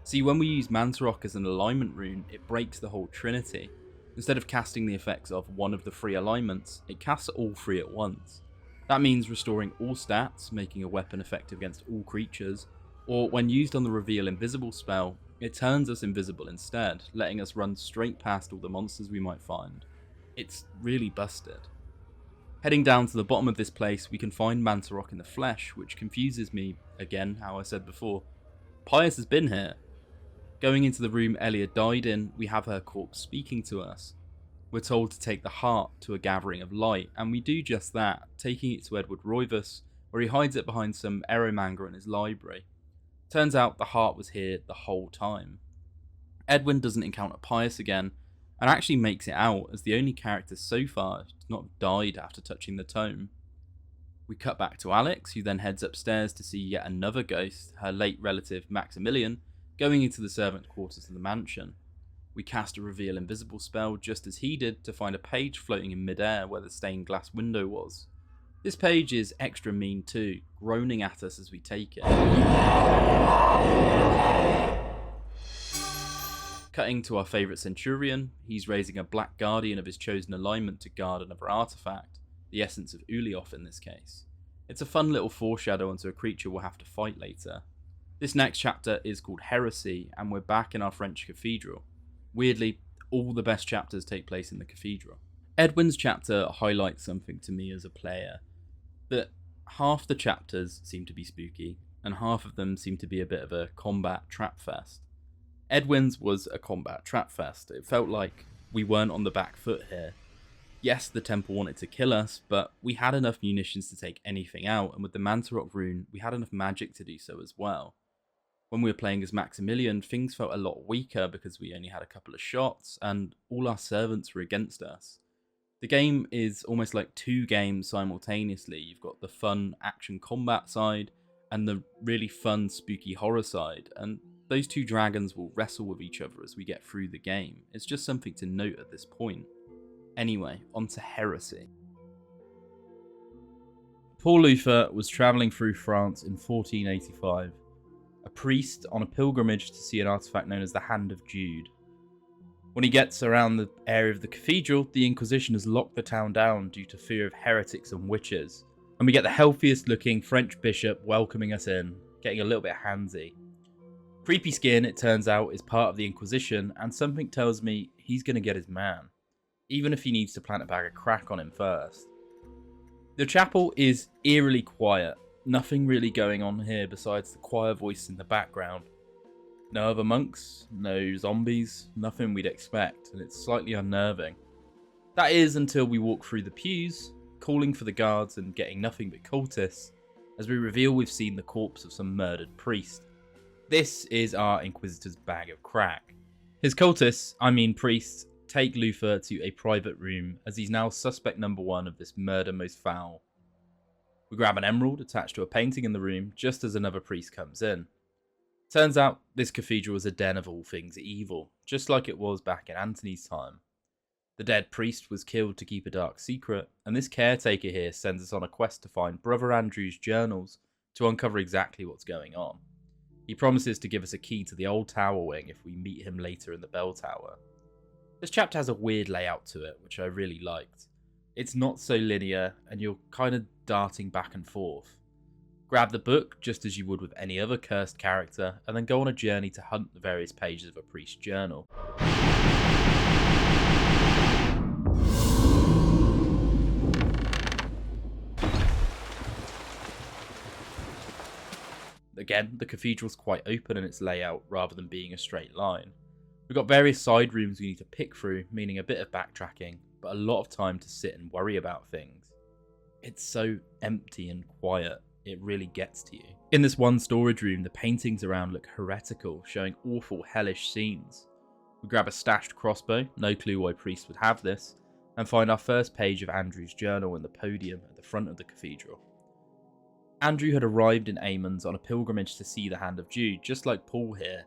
See, when we use Mantarok as an alignment rune, it breaks the whole trinity. Instead of casting the effects of one of the 3 alignments, it casts all 3 at once. That means restoring all stats, making a weapon effective against all creatures, or when used on the reveal invisible spell, it turns us invisible instead, letting us run straight past all the monsters we might find. It's really busted. Heading down to the bottom of this place, we can find Mantarok in the flesh, which confuses me, again, how I said before. Pious has been here. Going into the room Elia died in, we have her corpse speaking to us. We're told to take the heart to a gathering of light, and we do just that, taking it to Edward Roivas, where he hides it behind some Eromanga in his library. Turns out the heart was here the whole time. Edwin doesn't encounter Pious again, and actually makes it out as the only character so far to not have died after touching the tome. We cut back to Alex, who then heads upstairs to see yet another ghost, her late relative Maximillian, going into the servant quarters of the mansion. We cast a reveal invisible spell just as he did to find a page floating in midair where the stained glass window was. This page is extra mean too, groaning at us as we take it. Cutting to our favourite Centurion, he's raising a Black Guardian of his chosen alignment to guard another artifact, the essence of Ulayoth in this case. It's a fun little foreshadow onto a creature we'll have to fight later. This next chapter is called Heresy, and we're back in our French cathedral. Weirdly, all the best chapters take place in the cathedral. Edwin's chapter highlights something to me as a player, that half the chapters seem to be spooky, and half of them seem to be a bit of a combat trap fest. Edwin's was a combat trap fest. It felt like we weren't on the back foot here. Yes, the temple wanted to kill us, but we had enough munitions to take anything out, and with the Mantarok rune, we had enough magic to do so as well. When we were playing as Maximillian, things felt a lot weaker because we only had a couple of shots, and all our servants were against us. The game is almost like 2 games simultaneously. You've got the fun action combat side, and the really fun spooky horror side, and those 2 dragons will wrestle with each other as we get through the game. It's just something to note at this point. Anyway, on to Heresy. Paul Luther was travelling through France in 1485, a priest on a pilgrimage to see an artifact known as the Hand of Jude. When he gets around the area of the cathedral, the Inquisition has locked the town down due to fear of heretics and witches, and we get the healthiest looking French bishop welcoming us in, getting a little bit handsy. Creepy Skin, it turns out, is part of the Inquisition, and something tells me he's going to get his man, even if he needs to plant a bag of crack on him first. The chapel is eerily quiet. Nothing really going on here besides the choir voice in the background. No other monks, no zombies, nothing we'd expect, and it's slightly unnerving. That is until we walk through the pews, calling for the guards and getting nothing but cultists, as we reveal we've seen the corpse of some murdered priest. This is our Inquisitor's bag of crack. His cultists, priests, take Luther to a private room, as he's now suspect number 1 of this murder most foul. We grab an emerald attached to a painting in the room just as another priest comes in. Turns out this cathedral is a den of all things evil, just like it was back in Antony's time. The dead priest was killed to keep a dark secret, and this caretaker here sends us on a quest to find Brother Andrew's journals to uncover exactly what's going on. He promises to give us a key to the old tower wing if we meet him later in the bell tower. This chapter has a weird layout to it, which I really liked. It's not so linear, and you're kind of darting back and forth. Grab the book just as you would with any other cursed character, and then go on a journey to hunt the various pages of a priest's journal. Again, the cathedral's quite open in its layout rather than being a straight line. We've got various side rooms we need to pick through, meaning a bit of backtracking, but a lot of time to sit and worry about things. It's so empty and quiet, it really gets to you. In this one storage room, the paintings around look heretical, showing awful hellish scenes. We grab a stashed crossbow, no clue why priests would have this, and find our first page of Andrew's journal in the podium at the front of the cathedral. Andrew had arrived in Amon's on a pilgrimage to see the Hand of Jude, just like Paul here,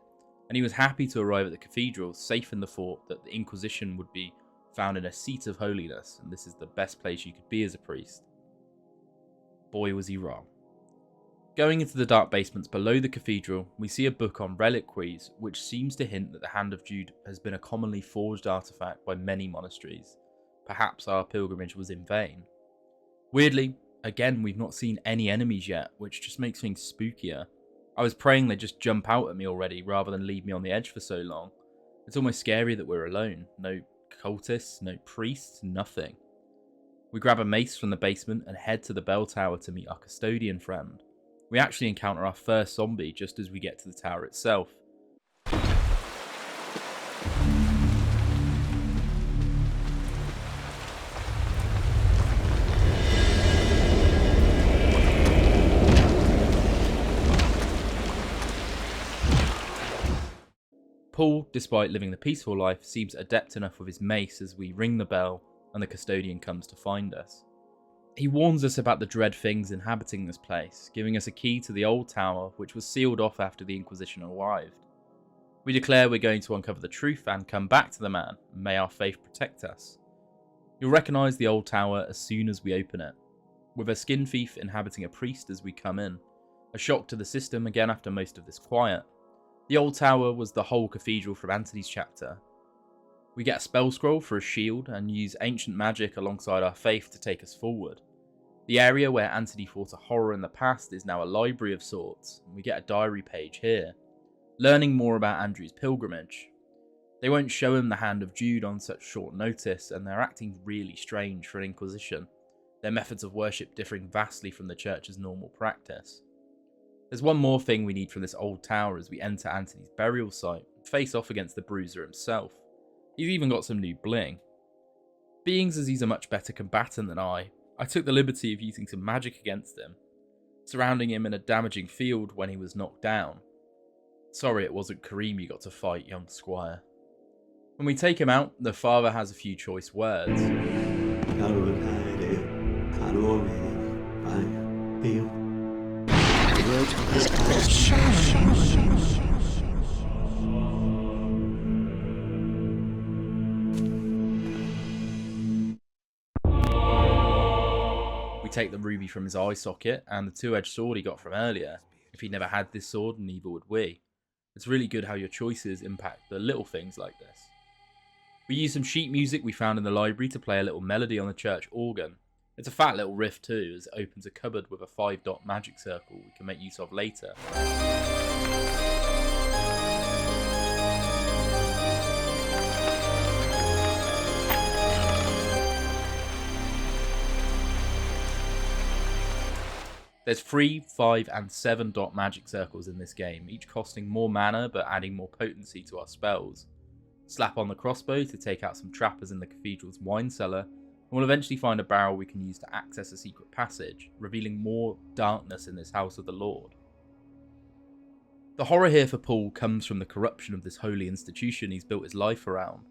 and he was happy to arrive at the cathedral, safe in the thought that the Inquisition would be found in a seat of holiness, and this is the best place you could be as a priest. Boy, was he wrong. Going into the dark basements below the cathedral, we see a book on reliquaries, which seems to hint that the Hand of Jude has been a commonly forged artifact by many monasteries. Perhaps our pilgrimage was in vain. Weirdly, again, we've not seen any enemies yet, which just makes things spookier. I was praying they'd just jump out at me already rather than leave me on the edge for so long. It's almost scary that we're alone. No cultists, no priests, nothing. We grab a mace from the basement and head to the bell tower to meet our custodian friend. We actually encounter our first zombie just as we get to the tower itself. Paul, despite living the peaceful life, seems adept enough with his mace as we ring the bell and the custodian comes to find us. He warns us about the dread things inhabiting this place, giving us a key to the old tower which was sealed off after the Inquisition arrived. We declare we're going to uncover the truth and come back to the man, and may our faith protect us. You'll recognise the old tower as soon as we open it, with a skin thief inhabiting a priest as we come in, a shock to the system again after most of this quiet. The old tower was the whole cathedral from Antony's chapter. We get a spell scroll for a shield and use ancient magic alongside our faith to take us forward. The area where Antony fought a horror in the past is now a library of sorts, and we get a diary page here, learning more about Andrew's pilgrimage. They won't show him the Hand of Jude on such short notice, and they're acting really strange for an Inquisition, their methods of worship differing vastly from the Church's normal practice. There's one more thing we need from this old tower as we enter Antony's burial site and face off against the Bruiser himself. He's even got some new bling. Being as he's a much better combatant than I took the liberty of using some magic against him, surrounding him in a damaging field when he was knocked down. Sorry it wasn't Karim you got to fight, young squire. When we take him out, the father has a few choice words. We take the ruby from his eye socket and the two-edged sword he got from earlier. If he never had this sword, neither would we. It's really good how your choices impact the little things like this. We use some sheet music we found in the library to play a little melody on the church organ. It's a fat little riff too, as it opens a cupboard with a 5-dot magic circle we can make use of later. There's 3, 5 and 7-dot magic circles in this game, each costing more mana but adding more potency to our spells. Slap on the crossbow to take out some trappers in the cathedral's wine cellar, and we'll eventually find a barrel we can use to access a secret passage, revealing more darkness in this house of the Lord. The horror here for Paul comes from the corruption of this holy institution he's built his life around.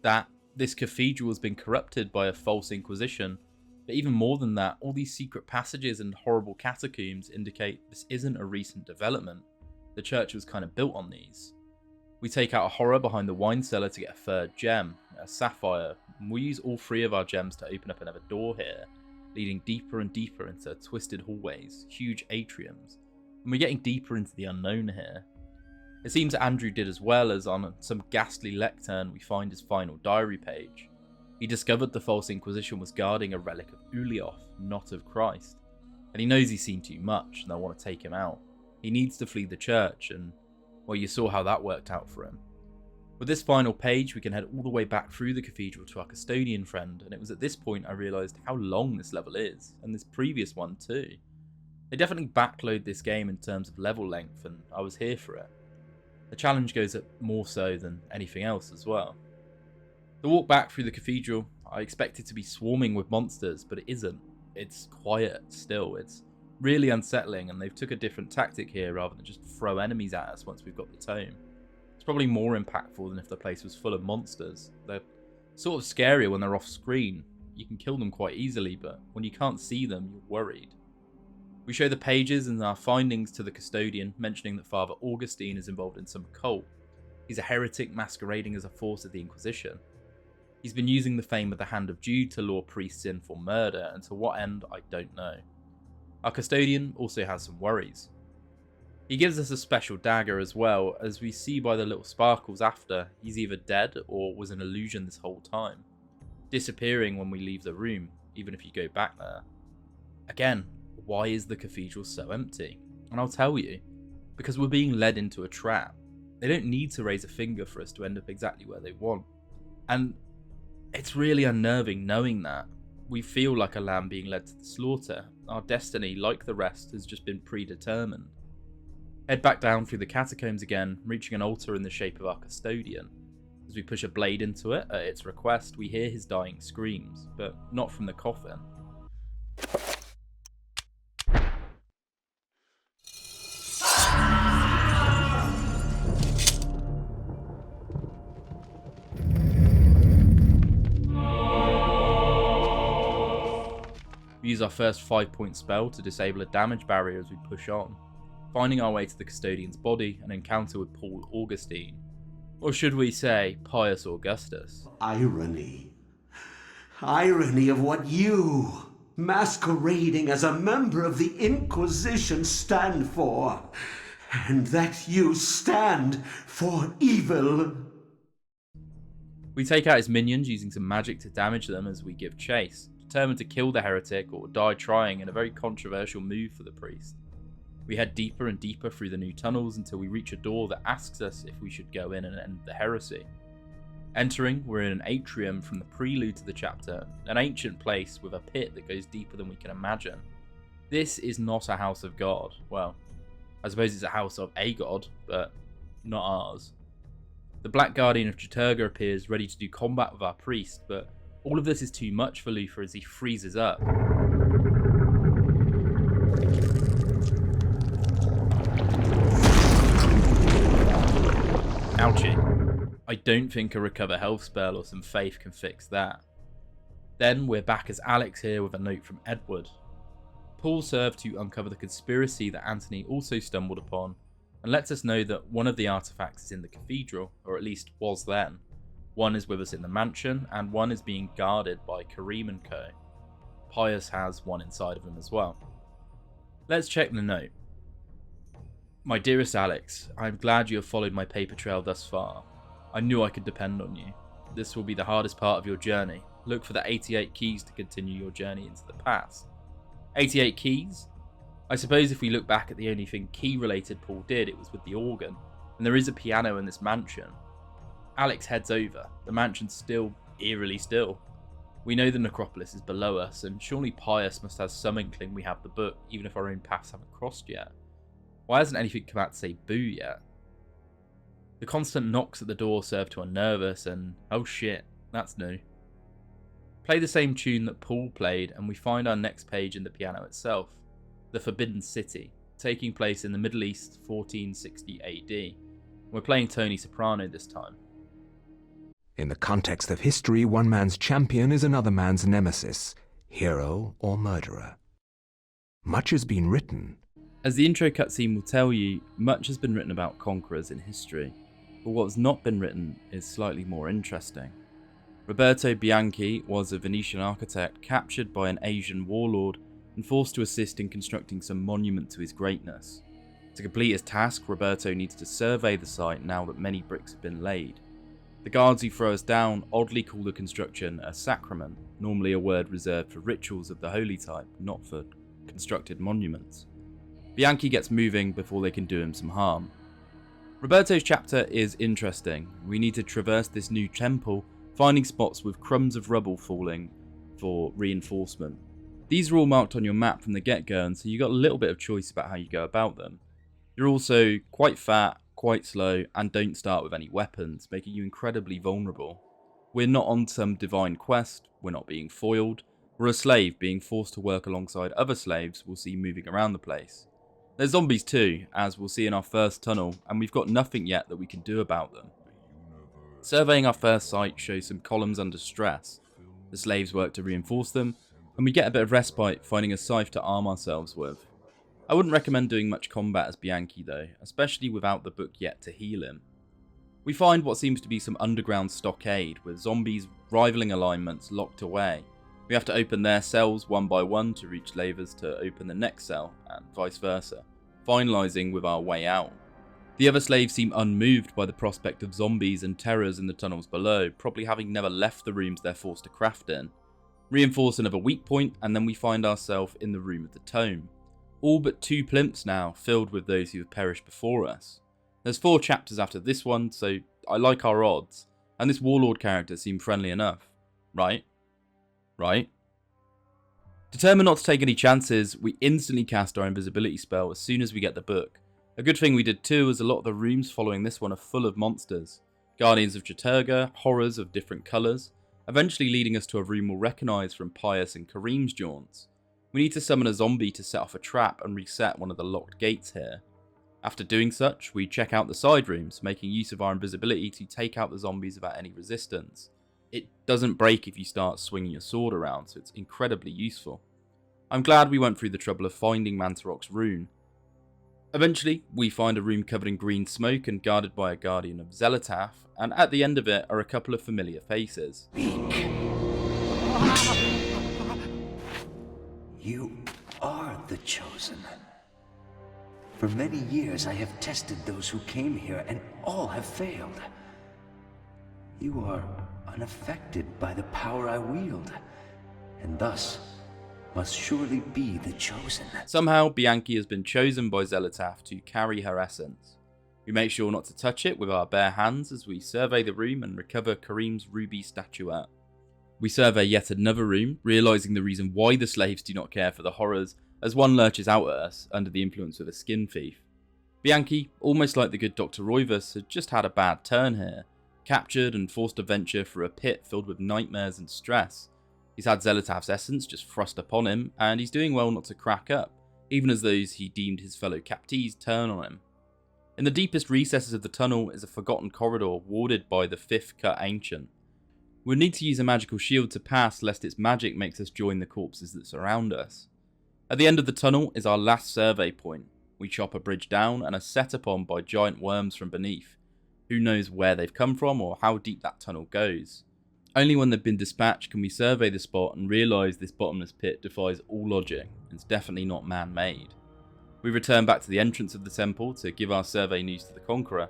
That this cathedral has been corrupted by a false inquisition, but even more than that, all these secret passages and horrible catacombs indicate this isn't a recent development. The church was kind of built on these. We take out a horror behind the wine cellar to get a third gem, a sapphire, and we'll use all 3 of our gems to open up another door here, leading deeper and deeper into twisted hallways, huge atriums, and we're getting deeper into the unknown here. It seems Andrew did as well, as on some ghastly lectern we find his final diary page. He discovered the false inquisition was guarding a relic of Ulayoth, not of Christ. And he knows he's seen too much and they'll want to take him out. He needs to flee the church, and well, you saw how that worked out for him. With this final page, we can head all the way back through the cathedral to our custodian friend, and it was at this point I realised how long this level is, and this previous one too. They definitely backload this game in terms of level length, and I was here for it. The challenge goes up more so than anything else as well. The walk back through the cathedral, I expected to be swarming with monsters, but it isn't. It's quiet still. It's really unsettling, and they've took a different tactic here rather than just throw enemies at us once we've got the tome. It's probably more impactful than if the place was full of monsters. They're sort of scarier when they're off screen. You can kill them quite easily, but when you can't see them, you're worried. We show the pages and our findings to the custodian, mentioning that Father Augustine is involved in some cult. He's a heretic masquerading as a force of the Inquisition. He's been using the fame of the Hand of Jude to lure priests in for murder, and to what end, I don't know. Our custodian also has some worries. He gives us a special dagger as well, as we see by the little sparkles after, he's either dead or was an illusion this whole time, disappearing when we leave the room, even if you go back there. Again, why is the cathedral so empty? And I'll tell you, because we're being led into a trap. They don't need to raise a finger for us to end up exactly where they want. And it's really unnerving knowing that. We feel like a lamb being led to the slaughter. Our destiny, like the rest, has just been predetermined. Head back down through the catacombs again, reaching an altar in the shape of our custodian. As we push a blade into it, at its request, we hear his dying screams, but not from the coffin. We use our first 5-point spell to disable a damage barrier as we push on, finding our way to the custodian's body and encounter with Paul Augustine. Or should we say, Pious Augustus. Irony. Irony of what you, masquerading as a member of the Inquisition, stand for. And that you stand for evil. We take out his minions using some magic to damage them as we give chase, determined to kill the heretic or die trying, in a very controversial move for the priest. We head deeper and deeper through the new tunnels until we reach a door that asks us if we should go in and end the heresy. Entering, we're in an atrium from the prelude to the chapter, an ancient place with a pit that goes deeper than we can imagine. This is not a house of God. Well, I suppose it's a house of a god, but not ours. The Black Guardian of Chaturgah appears ready to do combat with our priest, but all of this is too much for Luther as he freezes up. Ouchie. I don't think a recover health spell or some faith can fix that. Then we're back as Alex here with a note from Edward. Paul served to uncover the conspiracy that Anthony also stumbled upon, and lets us know that one of the artifacts is in the cathedral, or at least was then. One is with us in the mansion, and one is being guarded by Karim and co. Pious has one inside of him as well. Let's check the note. My dearest Alex, I am glad you have followed my paper trail thus far. I knew I could depend on you. This will be the hardest part of your journey. Look for the 88 keys to continue your journey into the past. 88 keys? I suppose if we look back at the only thing key related Paul did, it was with the organ, and there is a piano in this mansion. Alex heads over. The mansion's still eerily still. We know the necropolis is below us, and surely Pious must have some inkling we have the book, even if our own paths haven't crossed yet. Why hasn't anything come out to say boo yet? The constant knocks at the door serve to unnerve us, and oh shit, that's new. Play the same tune that Paul played, and we find our next page in the piano itself, the Forbidden City, taking place in the Middle East 1460 AD. We're playing Tony Soprano this time. In the context of history, one man's champion is another man's nemesis, hero or murderer. Much has been written. As the intro cutscene will tell you, much has been written about conquerors in history, but what has not been written is slightly more interesting. Roberto Bianchi was a Venetian architect captured by an Asian warlord and forced to assist in constructing some monument to his greatness. To complete his task, Roberto needs to survey the site now that many bricks have been laid. The guards who throw us down oddly call the construction a sacrament, normally a word reserved for rituals of the holy type, not for constructed monuments. Bianchi gets moving before they can do him some harm. Roberto's chapter is interesting. We need to traverse this new temple, finding spots with crumbs of rubble falling for reinforcement. These are all marked on your map from the get-go, and so you got a little bit of choice about how you go about them. You're also quite fat, quite slow, and don't start with any weapons, making you incredibly vulnerable. We're not on some divine quest, we're not being foiled, we're a slave being forced to work alongside other slaves we'll see moving around the place. There's zombies too, as we'll see in our first tunnel, and we've got nothing yet that we can do about them. Surveying our first site shows some columns under stress. The slaves work to reinforce them, and we get a bit of respite finding a scythe to arm ourselves with. I wouldn't recommend doing much combat as Bianchi though, especially without the book yet to heal him. We find what seems to be some underground stockade with zombies rivaling alignments locked away. We have to open their cells one by one to reach levers to open the next cell, and vice versa, finalising with our way out. The other slaves seem unmoved by the prospect of zombies and terrors in the tunnels below, probably having never left the rooms they're forced to craft in. Reinforce another weak point, and then we find ourselves in the room of the tome. All but 2 plinths now, filled with those who have perished before us. There's 4 chapters after this one, so I like our odds, and this warlord character seemed friendly enough. Right? Determined not to take any chances, we instantly cast our invisibility spell as soon as we get the book. A good thing we did too, as a lot of the rooms following this one are full of monsters. Guardians of Chaturgah, horrors of different colours, eventually leading us to a room we'll recognise from Pious and Karim's jaunts. We need to summon a zombie to set off a trap and reset one of the locked gates here. After doing such, we check out the side rooms, making use of our invisibility to take out the zombies without any resistance. It doesn't break if you start swinging your sword around, so it's incredibly useful. I'm glad we went through the trouble of finding Mantarok's rune. Eventually, we find a room covered in green smoke and guarded by a guardian of Xelotath, and at the end of it are a couple of familiar faces. You are the chosen. For many years I have tested those who came here, and all have failed. You are unaffected by the power I wield, and thus must surely be the chosen. Somehow, Bianchi has been chosen by Xelotath to carry her essence. We make sure not to touch it with our bare hands as we survey the room and recover Karim's ruby statuette. We survey yet another room, realising the reason why the slaves do not care for the horrors, as one lurches out at us under the influence of a skin thief. Bianchi, almost like the good Dr. Roivas, had just had a bad turn here, captured and forced to venture through a pit filled with nightmares and stress. He's had Xelotath's essence just thrust upon him, and he's doing well not to crack up, even as those he deemed his fellow captees turn on him. In the deepest recesses of the tunnel is a forgotten corridor warded by the 5th Cut Ancient. We'll need to use a magical shield to pass, lest its magic makes us join the corpses that surround us. At the end of the tunnel is our last survey point. We chop a bridge down and are set upon by giant worms from beneath. Who knows where they've come from or how deep that tunnel goes. Only when they've been dispatched can we survey the spot and realise this bottomless pit defies all logic and is definitely not man-made. We return back to the entrance of the temple to give our survey news to the Conqueror.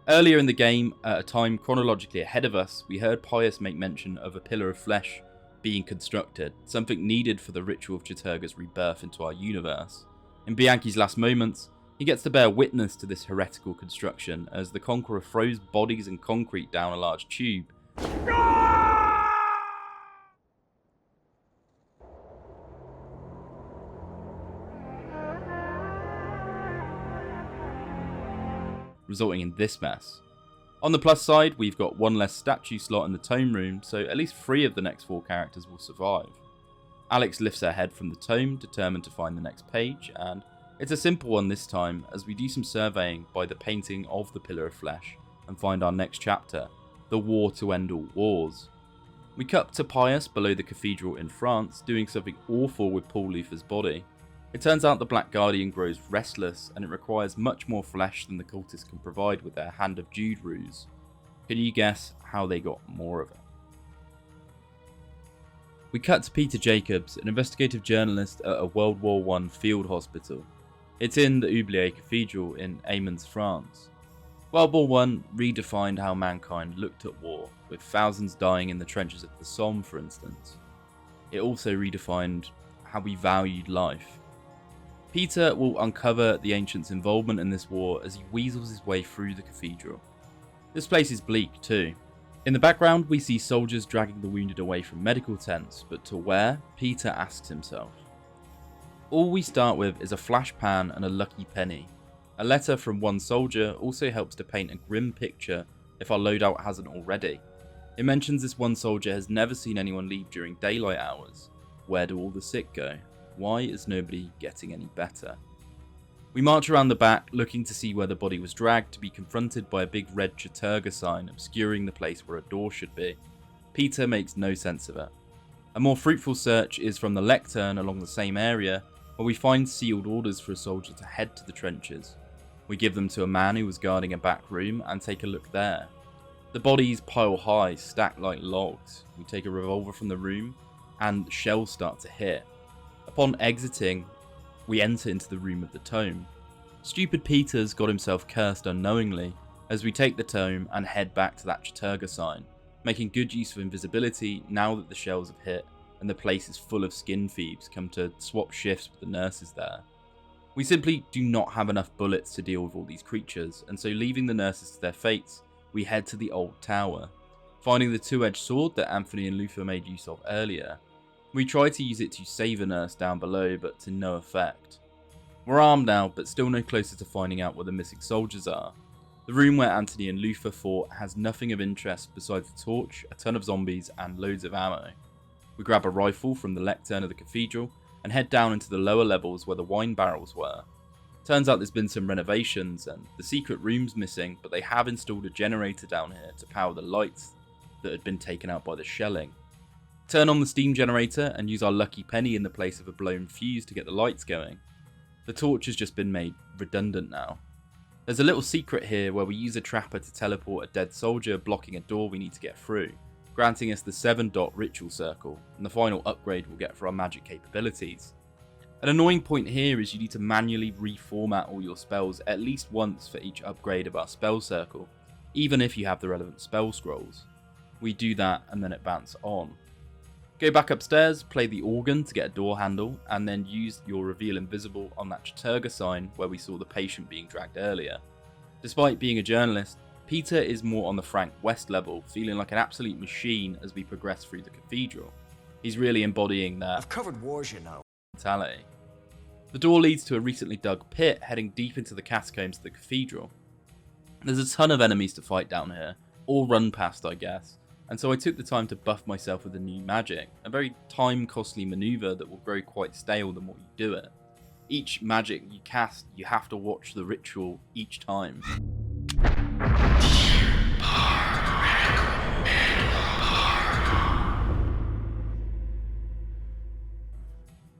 Earlier in the game, at a time chronologically ahead of us, we heard Pious make mention of a pillar of flesh being constructed, something needed for the ritual of Chaturgah's rebirth into our universe. In Bianchi's last moments, he gets to bear witness to this heretical construction as the Conqueror throws bodies and concrete down a large tube. Resulting in this mess. On the plus side, we've got one less statue slot in the tome room, so at least 3 of the next 4 characters will survive. Alex lifts her head from the tome, determined to find the next page, and it's a simple one this time, as we do some surveying by the painting of the Pillar of Flesh, and find our next chapter, The War to End All Wars. We cut to Pious below the cathedral in France, doing something awful with Paul Luther's body. It turns out the Black Guardian grows restless, and it requires much more flesh than the cultists can provide with their Hand of Jude ruse. Can you guess how they got more of it? We cut to Peter Jacobs, an investigative journalist at a World War I field hospital. It's in the Ulayoth Cathedral in Amiens, France. World War I redefined how mankind looked at war, with thousands dying in the trenches of the Somme, for instance. It also redefined how we valued life. Peter will uncover the Ancients' involvement in this war as he weasels his way through the cathedral. This place is bleak too. In the background we see soldiers dragging the wounded away from medical tents, but to where? Peter asks himself. All we start with is a flash pan and a lucky penny. A letter from one soldier also helps to paint a grim picture if our loadout hasn't already. It mentions this one soldier has never seen anyone leave during daylight hours. Where do all the sick go? Why is nobody getting any better? We march around the back looking to see where the body was dragged, to be confronted by a big red Chaturgah sign obscuring the place where a door should be. Peter makes no sense of it. A more fruitful search is from the lectern along the same area, where we find sealed orders for a soldier to head to the trenches. We give them to a man who was guarding a back room and take a look there. The bodies pile high, stacked like logs. We take a revolver from the room and shells start to hit. Upon exiting, we enter into the room of the tome. Stupid Peter's got himself cursed unknowingly as we take the tome and head back to that Chaturgah sign, making good use of invisibility now that the shells have hit and the place is full of skin thieves come to swap shifts with the nurses there. We simply do not have enough bullets to deal with all these creatures, and so leaving the nurses to their fates, we head to the old tower, finding the two-edged sword that Anthony and Luther made use of earlier. We try to use it to save a nurse down below, but to no effect. We're armed now, but still no closer to finding out where the missing soldiers are. The room where Anthony and Luther fought has nothing of interest besides a torch, a ton of zombies, and loads of ammo. We grab a rifle from the lectern of the cathedral and head down into the lower levels where the wine barrels were. Turns out there's been some renovations and the secret room's missing, but they have installed a generator down here to power the lights that had been taken out by the shelling. Turn on the steam generator and use our lucky penny in the place of a blown fuse to get the lights going. The torch has just been made redundant now. There's a little secret here where we use a trapper to teleport a dead soldier blocking a door we need to get through, granting us the 7-dot ritual circle and the final upgrade we'll get for our magic capabilities. An annoying point here is you need to manually reformat all your spells at least once for each upgrade of our spell circle, even if you have the relevant spell scrolls. We do that and then advance on. Go back upstairs, play the organ to get a door handle, and then use your reveal invisible on that Chaturgah sign where we saw the patient being dragged earlier. Despite being a journalist, Peter is more on the Frank West level, feeling like an absolute machine as we progress through the cathedral. He's really embodying that I've covered wars, you know. mentality. The door leads to a recently dug pit heading deep into the catacombs of the cathedral. There's a ton of enemies to fight down here, all run past I guess, and so I took the time to buff myself with a new magic, a very time-costly maneuver that will grow quite stale the more you do it. Each magic you cast, you have to watch the ritual each time.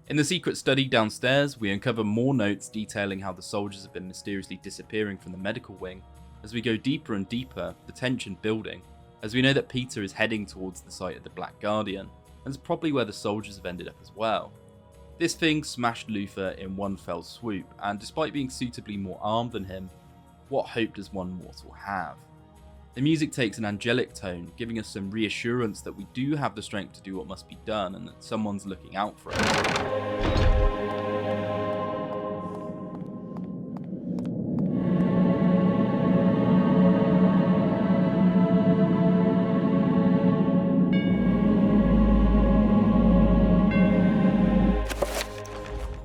In the secret study downstairs, we uncover more notes detailing how the soldiers have been mysteriously disappearing from the medical wing. As we go deeper and deeper, the tension building, as we know that Peter is heading towards the site of the Black Guardian, and it's probably where the soldiers have ended up as well. This thing smashed Luther in one fell swoop, and despite being suitably more armed than him, what hope does one mortal have? The music takes an angelic tone, giving us some reassurance that we do have the strength to do what must be done and that someone's looking out for us.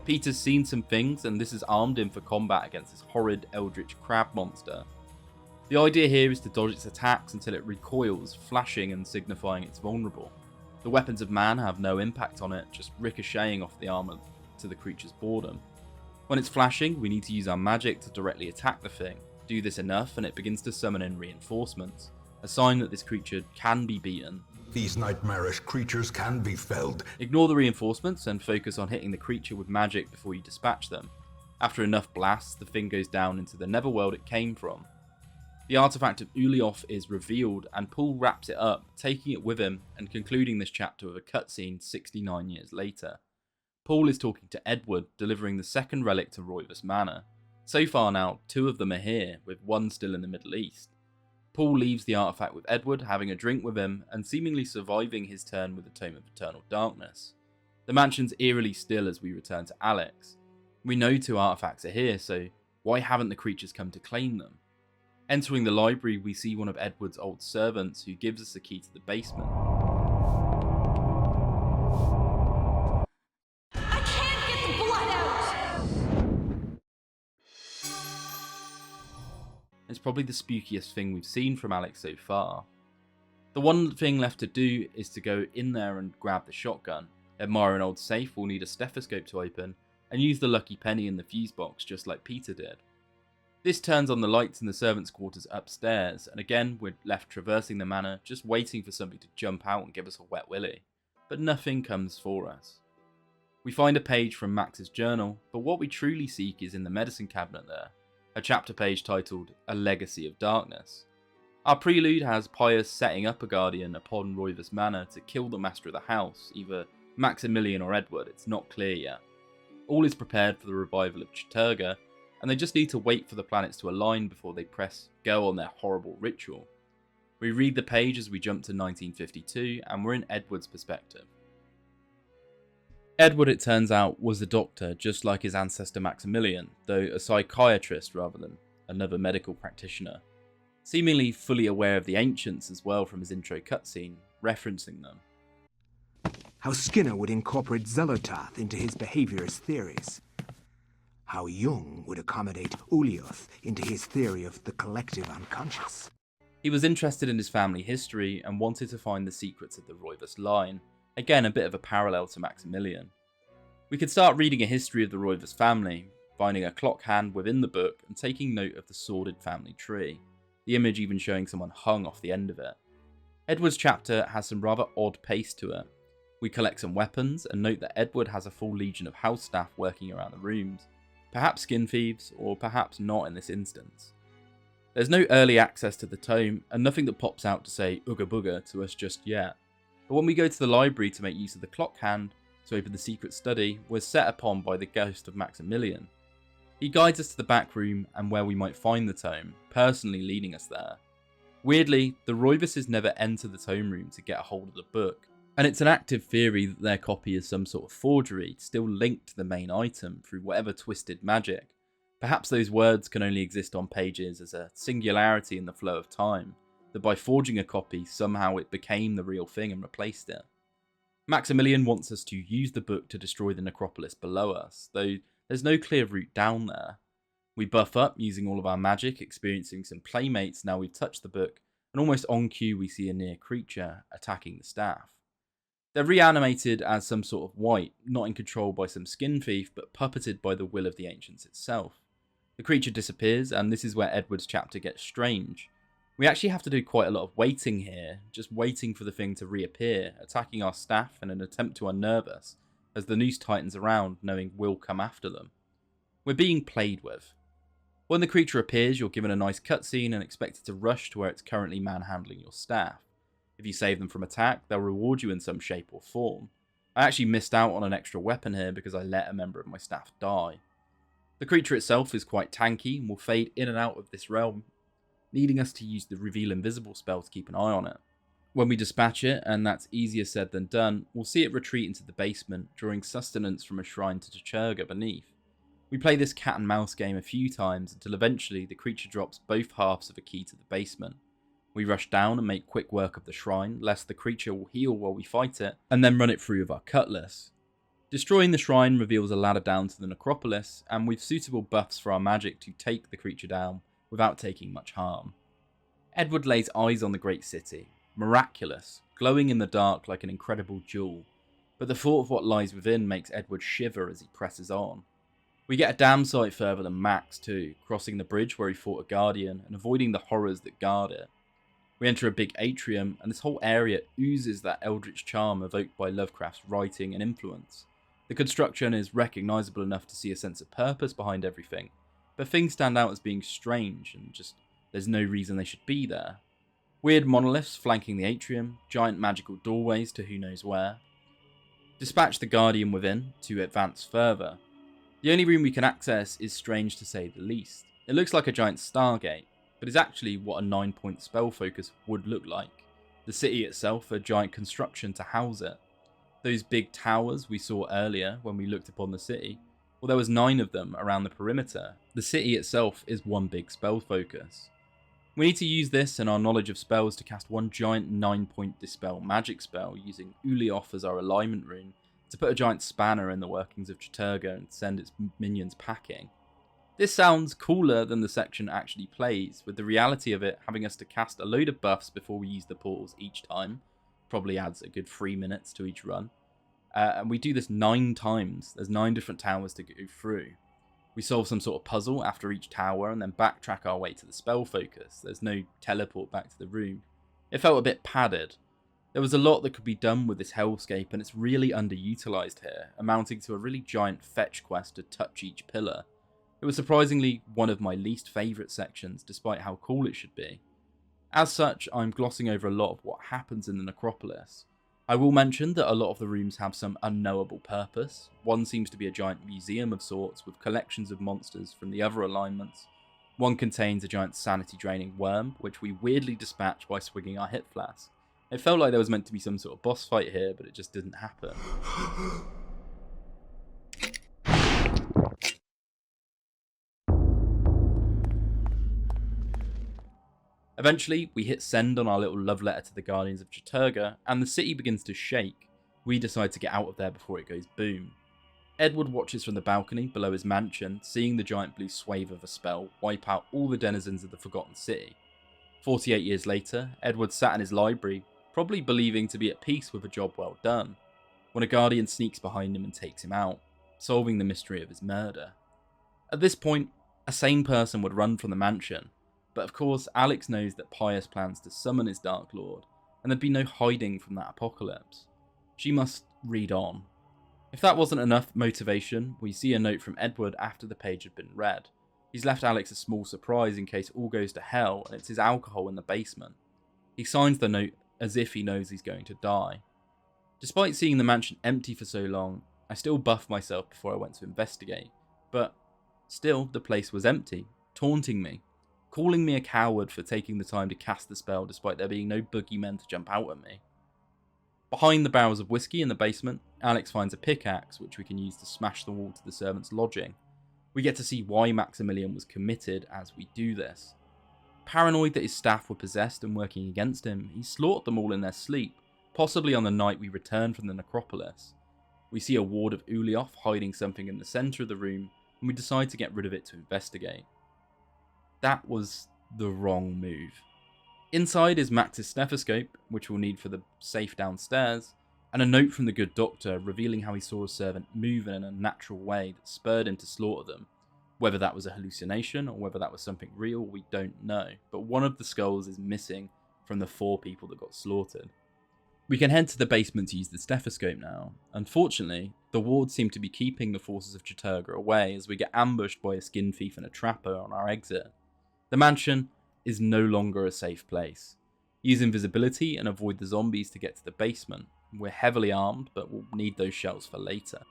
Peter's seen some things, and this has armed him for combat against this horrid Eldritch crab monster. The idea here is to dodge its attacks until it recoils, flashing and signifying it's vulnerable. The weapons of man have no impact on it, just ricocheting off the armour to the creature's boredom. When it's flashing, we need to use our magic to directly attack the thing. Do this enough and it begins to summon in reinforcements, a sign that this creature can be beaten. These nightmarish creatures can be felled. Ignore the reinforcements and focus on hitting the creature with magic before you dispatch them. After enough blasts, the thing goes down into the netherworld it came from. The artifact of Ulayoth is revealed and Paul wraps it up, taking it with him and concluding this chapter with a cutscene 69 years later. Paul is talking to Edward, delivering the second relic to Roivas Manor. So far now, 2 of them are here, with 1 still in the Middle East. Paul leaves the artifact with Edward, having a drink with him and seemingly surviving his turn with the Tome of Eternal Darkness. The mansion's eerily still as we return to Alex. We know 2 artifacts are here, so why haven't the creatures come to claim them? Entering the library, we see one of Edward's old servants who gives us a key to the basement. I can't get the blood out! It's probably the spookiest thing we've seen from Alex so far. The one thing left to do is to go in there and grab the shotgun, admire an old safe we'll need a stethoscope to open, and use the lucky penny in the fuse box just like Peter did. This turns on the lights in the servants' quarters upstairs, and again we're left traversing the manor, just waiting for somebody to jump out and give us a wet willy. But nothing comes for us. We find a page from Max's journal, but what we truly seek is in the medicine cabinet there, a chapter page titled A Legacy of Darkness. Our prelude has Pious setting up a guardian upon Roivas Manor to kill the master of the house, either Maximillian or Edward, it's not clear yet. All is prepared for the revival of Chaturgah, and they just need to wait for the planets to align before they press go on their horrible ritual. We read the page as we jump to 1952, and we're in Edward's perspective. Edward, it turns out, was a doctor just like his ancestor Maximillian, though a psychiatrist rather than another medical practitioner. Seemingly fully aware of the ancients as well from his intro cutscene, referencing them. How Skinner would incorporate Xelotath into his behaviorist theories. How Jung would accommodate Ulayoth into his theory of the collective unconscious. He was interested in his family history and wanted to find the secrets of the Roivas line, again a bit of a parallel to Maximillian. We could start reading a history of the Roivas family, finding a clock hand within the book and taking note of the sordid family tree, the image even showing someone hung off the end of it. Edward's chapter has some rather odd pace to it. We collect some weapons and note that Edward has a full legion of house staff working around the rooms, perhaps skin thieves, or perhaps not in this instance. There's no early access to the tome, and nothing that pops out to say Ooga Booga to us just yet. But when we go to the library to make use of the clock hand to open the secret study, we're set upon by the ghost of Maximillian. He guides us to the back room and where we might find the tome, personally leading us there. Weirdly, the Roivases never enter the tome room to get a hold of the book, and it's an active theory that their copy is some sort of forgery, still linked to the main item through whatever twisted magic. Perhaps those words can only exist on pages as a singularity in the flow of time, that by forging a copy, somehow it became the real thing and replaced it. Maximillian wants us to use the book to destroy the necropolis below us, though there's no clear route down there. We buff up using all of our magic, experiencing some playmates now we've touched the book, and almost on cue we see a near creature attacking the staff. They're reanimated as some sort of wight, not in control by some skin thief, but puppeted by the will of the ancients itself. The creature disappears, and this is where Edward's chapter gets strange. We actually have to do quite a lot of waiting here, just waiting for the thing to reappear, attacking our staff in an attempt to unnerve us, as the noose tightens around, knowing we'll come after them. We're being played with. When the creature appears, you're given a nice cutscene and expected to rush to where it's currently manhandling your staff. If you save them from attack, they'll reward you in some shape or form. I actually missed out on an extra weapon here because I let a member of my staff die. The creature itself is quite tanky and will fade in and out of this realm, needing us to use the Reveal Invisible spell to keep an eye on it. When we dispatch it, and that's easier said than done, we'll see it retreat into the basement, drawing sustenance from a shrine to Chaturgah beneath. We play this cat and mouse game a few times until eventually the creature drops both halves of a key to the basement. We rush down and make quick work of the shrine, lest the creature will heal while we fight it, and then run it through with our cutlass. Destroying the shrine reveals a ladder down to the necropolis, and we've suitable buffs for our magic to take the creature down without taking much harm. Edward lays eyes on the great city, miraculous, glowing in the dark like an incredible jewel, but the thought of what lies within makes Edward shiver as he presses on. We get a damn sight further than Max too, crossing the bridge where he fought a guardian and avoiding the horrors that guard it. We enter a big atrium, and this whole area oozes that eldritch charm evoked by Lovecraft's writing and influence. The construction is recognisable enough to see a sense of purpose behind everything, but things stand out as being strange and just there's no reason they should be there. Weird monoliths flanking the atrium, giant magical doorways to who knows where. Dispatch the guardian within to advance further. The only room we can access is strange to say the least. It looks like a giant stargate, but is actually what a 9-point spell focus would look like. The city itself a giant construction to house it. Those big towers we saw earlier when we looked upon the city, well, there was 9 of them around the perimeter. The city itself is one big spell focus. We need to use this and our knowledge of spells to cast one giant 9-point dispel magic spell using Ulayoth as our alignment rune to put a giant spanner in the workings of Chaturgah and send its minions packing. This sounds cooler than the section actually plays, with the reality of it having us to cast a load of buffs before we use the portals each time. Probably adds a good 3 minutes to each run. And we do this 9 times. There's 9 different towers to go through. We solve some sort of puzzle after each tower and then backtrack our way to the spell focus. There's no teleport back to the room. It felt a bit padded. There was a lot that could be done with this hellscape, and it's really underutilized here, amounting to a really giant fetch quest to touch each pillar. It was surprisingly one of my least favourite sections, despite how cool it should be. As such, I'm glossing over a lot of what happens in the necropolis. I will mention that a lot of the rooms have some unknowable purpose. One seems to be a giant museum of sorts with collections of monsters from the other alignments. One contains a giant sanity draining worm, which we weirdly dispatch by swinging our hit flask. It felt like there was meant to be some sort of boss fight here, but it just didn't happen. Eventually, we hit send on our little love letter to the Guardians of Chaturgah, and the city begins to shake. We decide to get out of there before it goes boom. Edward watches from the balcony below his mansion, seeing the giant blue swathe of a spell wipe out all the denizens of the Forgotten City. 48 years later, Edward sat in his library, probably believing to be at peace with a job well done, when a Guardian sneaks behind him and takes him out, solving the mystery of his murder. At this point, a sane person would run from the mansion, but of course Alex knows that Pious plans to summon his Dark Lord, and there'd be no hiding from that apocalypse. She must read on. If that wasn't enough motivation, we see a note from Edward after the page had been read. He's left Alex a small surprise in case all goes to hell, and it's his alcohol in the basement. He signs the note as if he knows he's going to die. Despite seeing the mansion empty for so long, I still buffed myself before I went to investigate, but still the place was empty, taunting me, calling me a coward for taking the time to cast the spell despite there being no boogeymen to jump out at me. Behind the barrels of whiskey in the basement, Alex finds a pickaxe which we can use to smash the wall to the servants' lodging. We get to see why Maximillian was committed as we do this. Paranoid that his staff were possessed and working against him, he slaughtered them all in their sleep, possibly on the night we return from the necropolis. We see a ward of Ulayoth hiding something in the centre of the room, and we decide to get rid of it to investigate. That was the wrong move. Inside is Max's stethoscope, which we'll need for the safe downstairs, and a note from the good doctor revealing how he saw a servant move in an unnatural way that spurred him to slaughter them. Whether that was a hallucination or whether that was something real, we don't know, but one of the skulls is missing from the 4 people that got slaughtered. We can head to the basement to use the stethoscope now. Unfortunately, the wards seem to be keeping the forces of Chaturgah away as we get ambushed by a skin thief and a trapper on our exit. The mansion is no longer a safe place. Use invisibility and avoid the zombies to get to the basement. We're heavily armed, but we'll need those shells for later.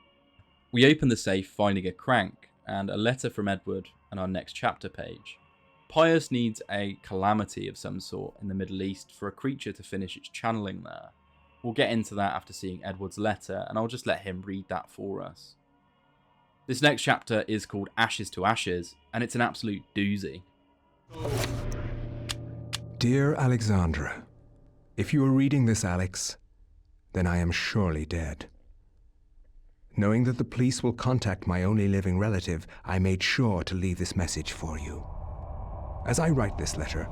We open the safe, finding a crank and a letter from Edward and our next chapter page. Pious needs a calamity of some sort in the Middle East for a creature to finish its channeling there. We'll get into that after seeing Edward's letter, and I'll just let him read that for us. This next chapter is called Ashes to Ashes, and it's an absolute doozy. Dear Alexandra, if you are reading this, Alex, then I am surely dead. Knowing that the police will contact my only living relative, I made sure to leave this message for you. As I write this letter,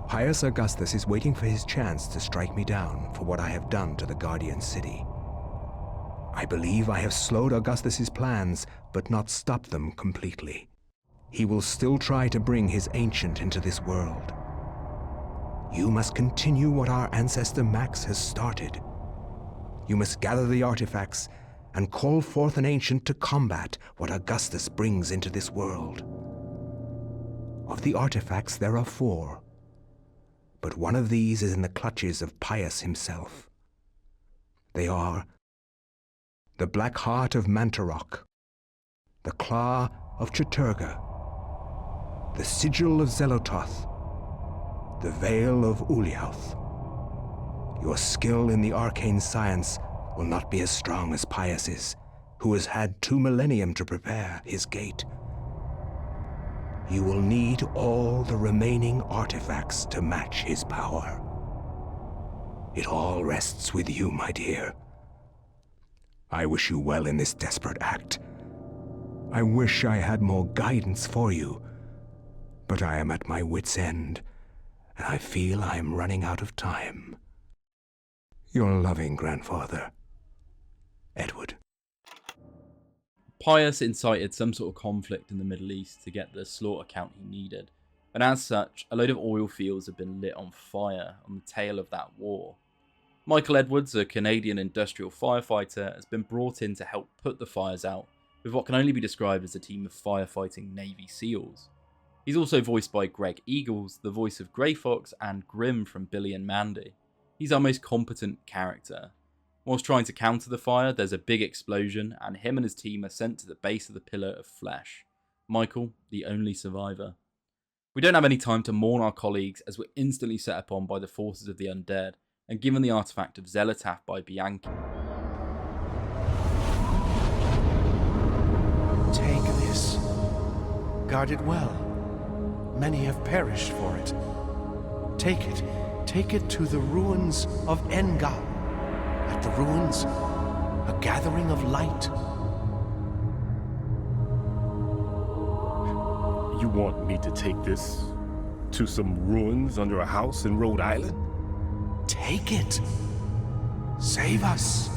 Pious Augustus is waiting for his chance to strike me down for what I have done to the Guardian City. I believe I have slowed Augustus's plans, but not stopped them completely. He will still try to bring his ancient into this world. You must continue what our ancestor Max has started. You must gather the artifacts and call forth an ancient to combat what Augustus brings into this world. Of the artifacts, there are 4, but one of these is in the clutches of Pious himself. They are the Black Heart of Mantarok, the Claw of Chaturgah, the Sigil of Xelotath, the Veil of Ulayoth. Your skill in the arcane science will not be as strong as Pious's, who has had 2 millennium to prepare his gate. You will need all the remaining artifacts to match his power. It all rests with you, my dear. I wish you well in this desperate act. I wish I had more guidance for you, but I am at my wit's end, and I feel I am running out of time. Your loving grandfather, Edward. Pious incited some sort of conflict in the Middle East to get the slaughter count he needed, and as such, a load of oil fields have been lit on fire on the tail of that war. Michael Edwards, a Canadian industrial firefighter, has been brought in to help put the fires out with what can only be described as a team of firefighting Navy SEALs. He's also voiced by Greg Eagles, the voice of Grey Fox and Grim from Billy and Mandy. He's our most competent character. Whilst trying to counter the fire, there's a big explosion, and him and his team are sent to the base of the Pillar of Flesh. Michael, the only survivor. We don't have any time to mourn our colleagues as we're instantly set upon by the forces of the undead, and given the artifact of Xelotath by Bianchi. Take this. Guard it well. Many have perished for it. Take it. Take it to the ruins of Engal. At the ruins, a gathering of light. You want me to take this to some ruins under a house in Rhode Island? Take it. Save us.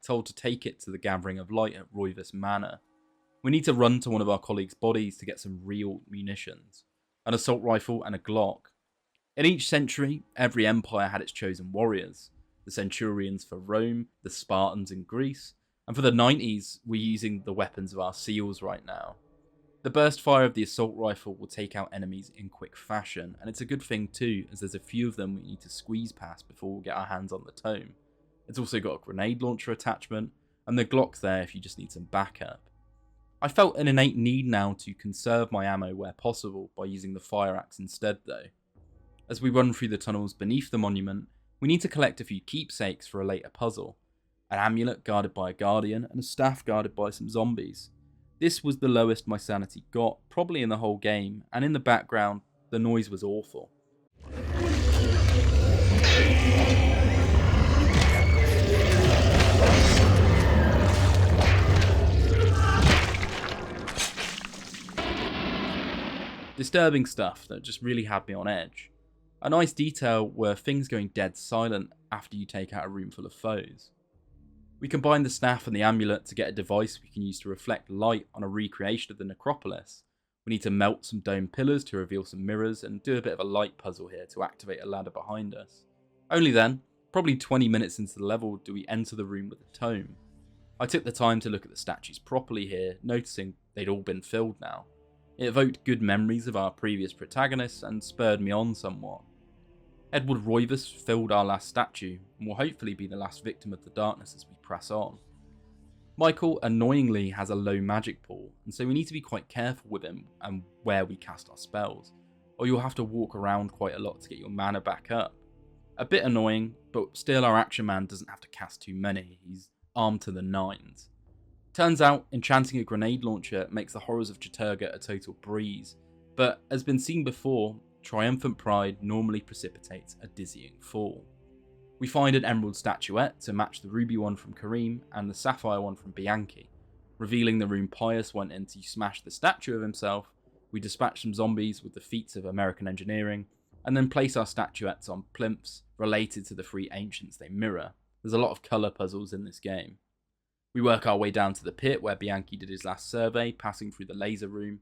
Told to take it to the gathering of light at Roivas Manor. We need to run to one of our colleagues' bodies to get some real munitions, an assault rifle and a Glock. In each century, every empire had its chosen warriors. The Centurions for Rome, the Spartans in Greece, and for the 90s, we're using the weapons of our SEALs right now. The burst fire of the assault rifle will take out enemies in quick fashion, and it's a good thing too, as there's a few of them we need to squeeze past before we get our hands on the tome. It's also got a grenade launcher attachment, and the Glock there if you just need some backup. I felt an innate need now to conserve my ammo where possible by using the fire axe instead though. As we run through the tunnels beneath the monument, we need to collect a few keepsakes for a later puzzle. An amulet guarded by a guardian, and a staff guarded by some zombies. This was the lowest my sanity got, probably in the whole game, and in the background, the noise was awful. Disturbing stuff that just really had me on edge. A nice detail were things going dead silent after you take out a room full of foes. We combine the staff and the amulet to get a device we can use to reflect light on a recreation of the necropolis. We need to melt some dome pillars to reveal some mirrors and do a bit of a light puzzle here to activate a ladder behind us. Only then, probably 20 minutes into the level, do we enter the room with the tome. I took the time to look at the statues properly here, noticing they'd all been filled now. It evoked good memories of our previous protagonists and spurred me on somewhat. Edward Roivas filled our last statue and will hopefully be the last victim of the darkness as we press on. Michael annoyingly has a low magic pool, and so we need to be quite careful with him and where we cast our spells, or you'll have to walk around quite a lot to get your mana back up. A bit annoying, but still our action man doesn't have to cast too many, he's armed to the nines. Turns out, enchanting a grenade launcher makes the horrors of Chaturgah a total breeze, but as been seen before, triumphant pride normally precipitates a dizzying fall. We find an emerald statuette to match the ruby one from Karim and the sapphire one from Bianchi. Revealing the room Pious went in to smash the statue of himself, we dispatch some zombies with the feats of American engineering, and then place our statuettes on plinths related to the three ancients they mirror. There's a lot of colour puzzles in this game. We work our way down to the pit where Bianchi did his last survey, passing through the laser room,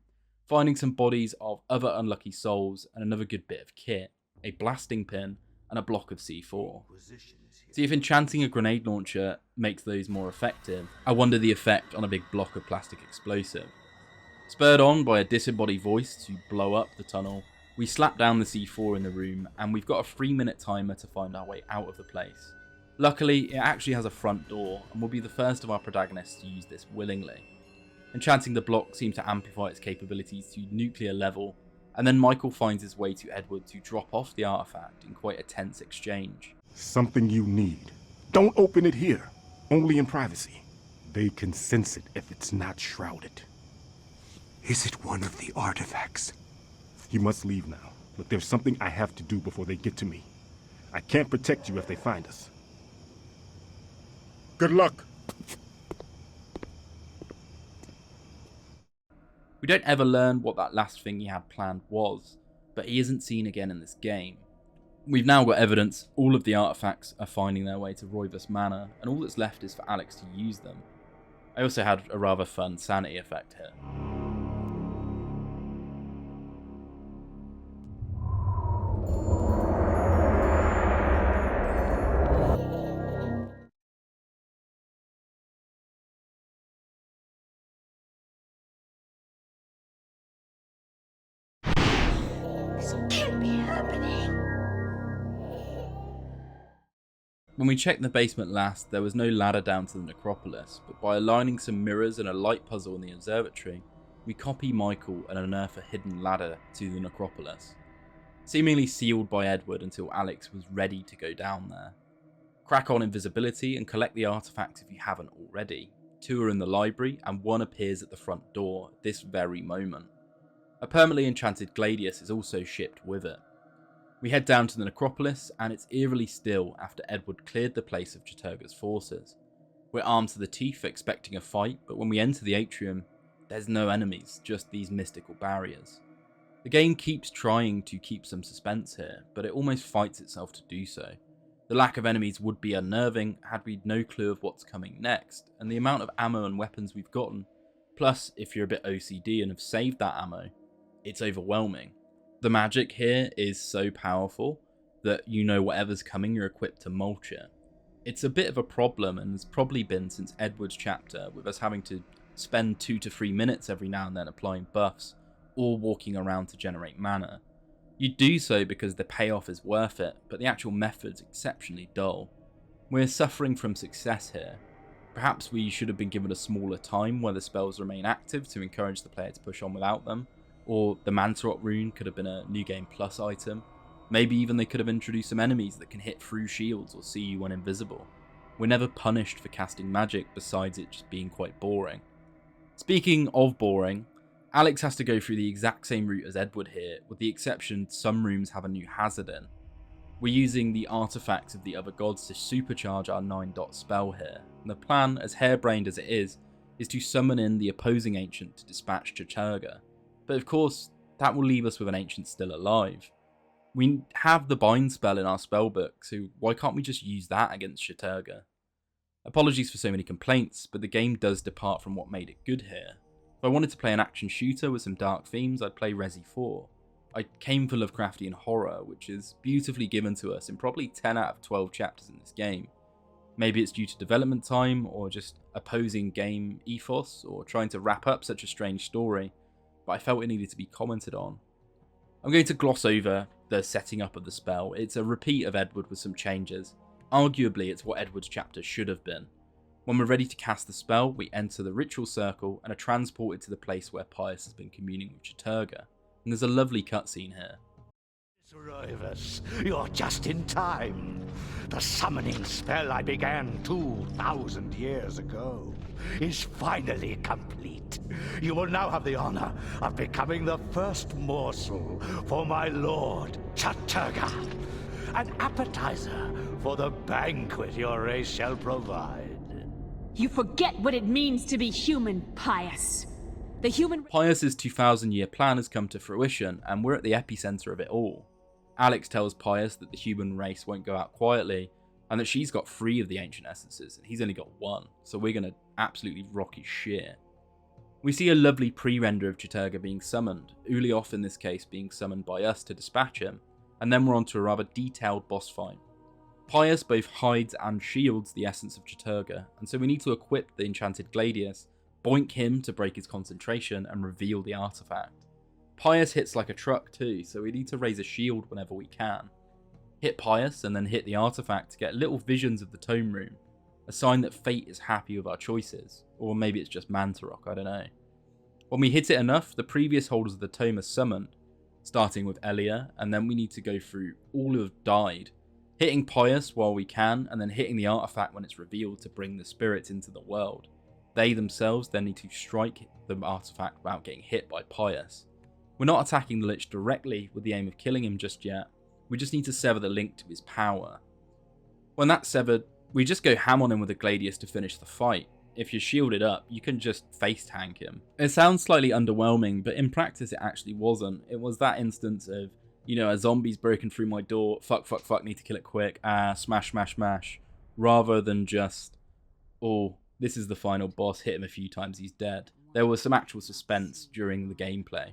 finding some bodies of other unlucky souls and another good bit of kit, a blasting pin and a block of C4. See if enchanting a grenade launcher makes those more effective, I wonder the effect on a big block of plastic explosive. Spurred on by a disembodied voice to blow up the tunnel, we slap down the C4 in the room and we've got a 3-minute timer to find our way out of the place. Luckily, it actually has a front door, and we'll be the first of our protagonists to use this willingly. Enchanting the block seems to amplify its capabilities to nuclear level, and then Michael finds his way to Edward to drop off the artifact in quite a tense exchange. Something you need. Don't open it here, only in privacy. They can sense it if it's not shrouded. Is it one of the artifacts? You must leave now, but there's something I have to do before they get to me. I can't protect you if they find us. Good luck. We don't ever learn what that last thing he had planned was, but he isn't seen again in this game. We've now got evidence all of the artifacts are finding their way to Roivas Manor, and all that's left is for Alex to use them. I also had a rather fun sanity effect here. When we checked the basement last, there was no ladder down to the necropolis, but by aligning some mirrors and a light puzzle in the observatory, we copy Michael and unearth a hidden ladder to the necropolis, seemingly sealed by Edward until Alex was ready to go down there. Crack on invisibility and collect the artifacts if you haven't already. 2 are in the library and 1 appears at the front door at this very moment. A permanently enchanted gladius is also shipped with it. We head down to the necropolis, and it's eerily still after Edward cleared the place of Chaturgah's forces. We're armed to the teeth expecting a fight, but when we enter the atrium, there's no enemies, just these mystical barriers. The game keeps trying to keep some suspense here, but it almost fights itself to do so. The lack of enemies would be unnerving had we no clue of what's coming next, and the amount of ammo and weapons we've gotten, plus if you're a bit OCD and have saved that ammo, it's overwhelming. The magic here is so powerful that you know whatever's coming, you're equipped to mulch it. It's a bit of a problem, and has probably been since Edward's chapter, with us having to spend 2 to 3 minutes every now and then applying buffs, or walking around to generate mana. You do so because the payoff is worth it, but the actual method's exceptionally dull. We're suffering from success here. Perhaps we should have been given a smaller time where the spells remain active to encourage the player to push on without them, or the Mantarok rune could have been a New Game Plus item. Maybe even they could have introduced some enemies that can hit through shields or see you when invisible. We're never punished for casting magic besides it just being quite boring. Speaking of boring, Alex has to go through the exact same route as Edward here, with the exception some rooms have a new hazard in. We're using the artifacts of the other gods to supercharge our 9-dot spell here, and the plan, as harebrained as it is to summon in the opposing ancient to dispatch Chaturgah. But of course, that will leave us with an ancient still alive. We have the bind spell in our spellbook, so why can't we just use that against Chaturgah? Apologies for so many complaints, but the game does depart from what made it good here. If I wanted to play an action shooter with some dark themes, I'd play Resi 4. I came for Lovecraftian horror, which is beautifully given to us in probably 10 out of 12 chapters in this game. Maybe it's due to development time, or just opposing game ethos, or trying to wrap up such a strange story, but I felt it needed to be commented on. I'm going to gloss over the setting up of the spell. It's a repeat of Edward with some changes. Arguably, it's what Edward's chapter should have been. When we're ready to cast the spell, we enter the ritual circle and are transported to the place where Pious has been communing with Chaturgah. And there's a lovely cutscene here. Roivas, you're just in time. The summoning spell I began 2,000 years ago is finally complete. You will now have the honor of becoming the first morsel for my lord, Chaturgah. An appetizer for the banquet your race shall provide. You forget what it means to be human, Pious. The human... Pious's 2,000-year plan has come to fruition, and we're at the epicenter of it all. Alex tells Pious that the human race won't go out quietly, and that she's got 3 of the ancient essences, and he's only got 1, so we're going to absolutely rock his shit. We see a lovely pre-render of Chaturgah being summoned, Ulayoth in this case being summoned by us to dispatch him, and then we're on to a rather detailed boss fight. Pious both hides and shields the essence of Chaturgah, and so we need to equip the enchanted gladius, boink him to break his concentration, and reveal the artifact. Pious hits like a truck too, so we need to raise a shield whenever we can. Hit Pious and then hit the artifact to get little visions of the tome room, a sign that fate is happy with our choices, or maybe it's just Mantarok, I don't know. When we hit it enough, the previous holders of the tome are summoned, starting with Elia, and then we need to go through all who have died, hitting Pious while we can, and then hitting the artifact when it's revealed to bring the spirits into the world. They themselves then need to strike the artifact without getting hit by Pious. We're not attacking the Lich directly with the aim of killing him just yet, we just need to sever the link to his power. When that's severed, we just go ham on him with a Gladius to finish the fight. If you're shielded up, you can just face tank him. It sounds slightly underwhelming, but in practice it actually wasn't. It was that instance of, you know, a zombie's broken through my door, fuck, need to kill it quick, smash, rather than just, oh, this is the final boss, hit him a few times, he's dead. There was some actual suspense during the gameplay.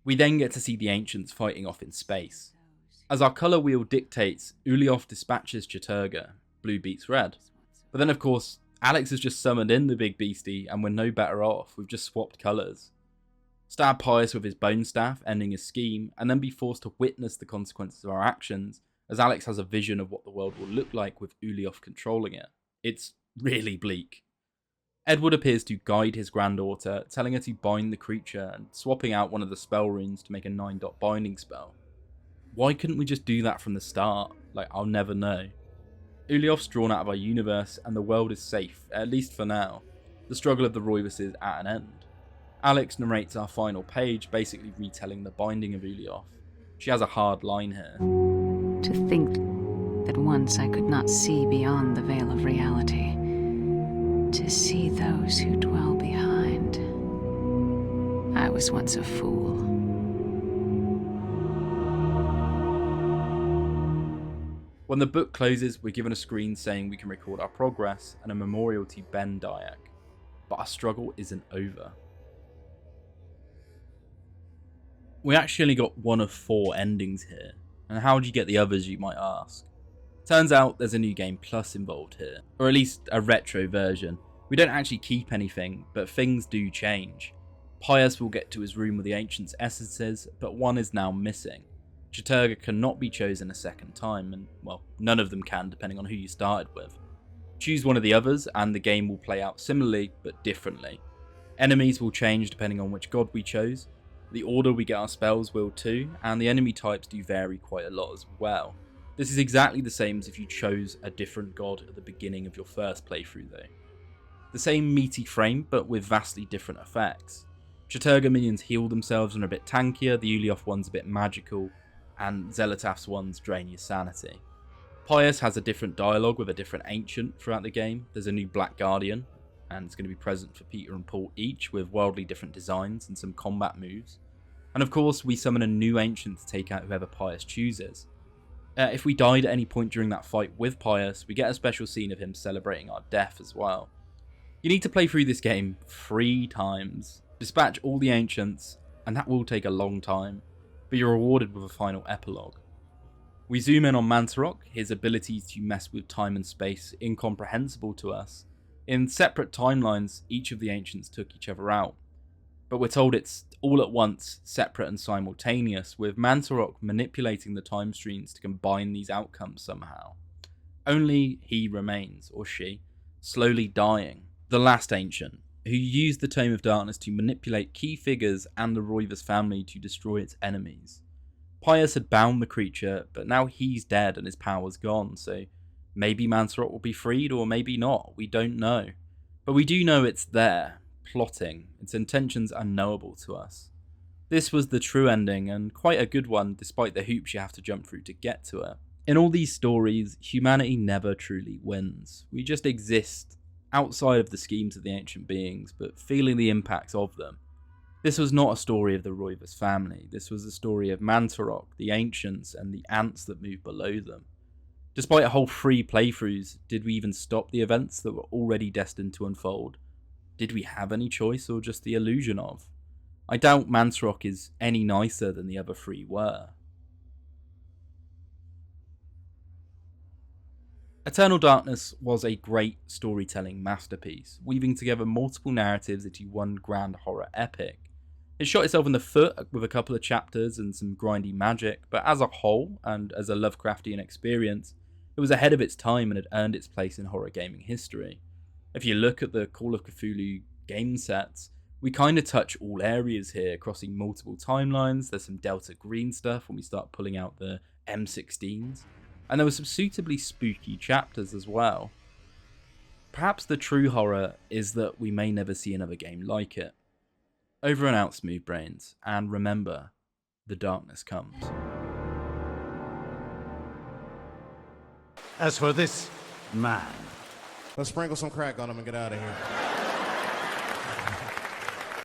We then get to see the Ancients fighting off in space. As our colour wheel dictates, Ulayoth dispatches Chaturgah, blue beats red. But then of course, Alex has just summoned in the big beastie and we're no better off, we've just swapped colours. Stab Pious with his bone staff, ending his scheme, and then be forced to witness the consequences of our actions, as Alex has a vision of what the world will look like with Ulayoth controlling it. It's really bleak. Edward appears to guide his granddaughter, telling her to bind the creature and swapping out one of the spell runes to make a 9-dot binding spell. Why couldn't we just do that from the start? Like, I'll never know. Ulayoth's drawn out of our universe and the world is safe, at least for now. The struggle of the Roivas is at an end. Alex narrates our final page, basically retelling the binding of Ulayoth. She has a hard line here. To think that once I could not see beyond the veil of reality, to see those who dwell behind. I was once a fool. When the book closes, we're given a screen saying we can record our progress and a memorial to Ben Dyack. But our struggle isn't over. We actually got one of 4 endings here, and how do you get the others, you might ask? Turns out there's a new game plus involved here, or at least a retro version. We don't actually keep anything, but things do change. Pious will get to his room with the Ancients' essences, but one is now missing. Chaturgah cannot be chosen a second time, and well, none of them can depending on who you started with. Choose one of the others and the game will play out similarly, but differently. Enemies will change depending on which god we chose, the order we get our spells will too, and the enemy types do vary quite a lot as well. This is exactly the same as if you chose a different god at the beginning of your first playthrough though. The same meaty frame, but with vastly different effects. Chaturgah minions heal themselves and are a bit tankier, the Ulayoth one's a bit magical, and Xelotath's ones drain your sanity. Pious has a different dialogue with a different ancient throughout the game. There's a new Black Guardian, and it's going to be present for Peter and Paul each, with wildly different designs and some combat moves. And of course, we summon a new ancient to take out whoever Pious chooses. If we died at any point during that fight with Pious, we get a special scene of him celebrating our death as well. You need to play through this game 3 times, dispatch all the ancients, and that will take a long time, but you're rewarded with a final epilogue. We zoom in on Mantarok, his abilities to mess with time and space incomprehensible to us. In separate timelines, each of the ancients took each other out, but we're told it's all at once, separate and simultaneous, with Mantarok manipulating the time streams to combine these outcomes somehow. Only he remains, or she, slowly dying. The last ancient, who used the Tome of Darkness to manipulate key figures and the Roivas family to destroy its enemies. Pious had bound the creature, but now he's dead and his power's gone, so maybe Mantarok will be freed or maybe not, we don't know. But we do know it's there, plotting, its intentions unknowable to us. This was the true ending, and quite a good one despite the hoops you have to jump through to get to it. In all these stories, humanity never truly wins. We just exist outside of the schemes of the ancient beings, but feeling the impacts of them. This was not a story of the Roivas family, this was a story of Mantarok, the ancients, and the ants that move below them. Despite a whole 3 playthroughs, did we even stop the events that were already destined to unfold? Did we have any choice, or just the illusion of? I doubt Mantarok is any nicer than the other 3 were. Eternal Darkness was a great storytelling masterpiece, weaving together multiple narratives into one grand horror epic. It shot itself in the foot with a couple of chapters and some grindy magic, but as a whole, and as a Lovecraftian experience, it was ahead of its time and had earned its place in horror gaming history. If you look at the Call of Cthulhu game sets, We kind of touch all areas here, crossing multiple timelines. There's some Delta Green stuff when we start pulling out the M16s. And there were some suitably spooky chapters as well. Perhaps the true horror is that we may never see another game like it. Over and out, Smooth Brains, and remember, the darkness comes. As for this man, let's sprinkle some crack on him and get out of here.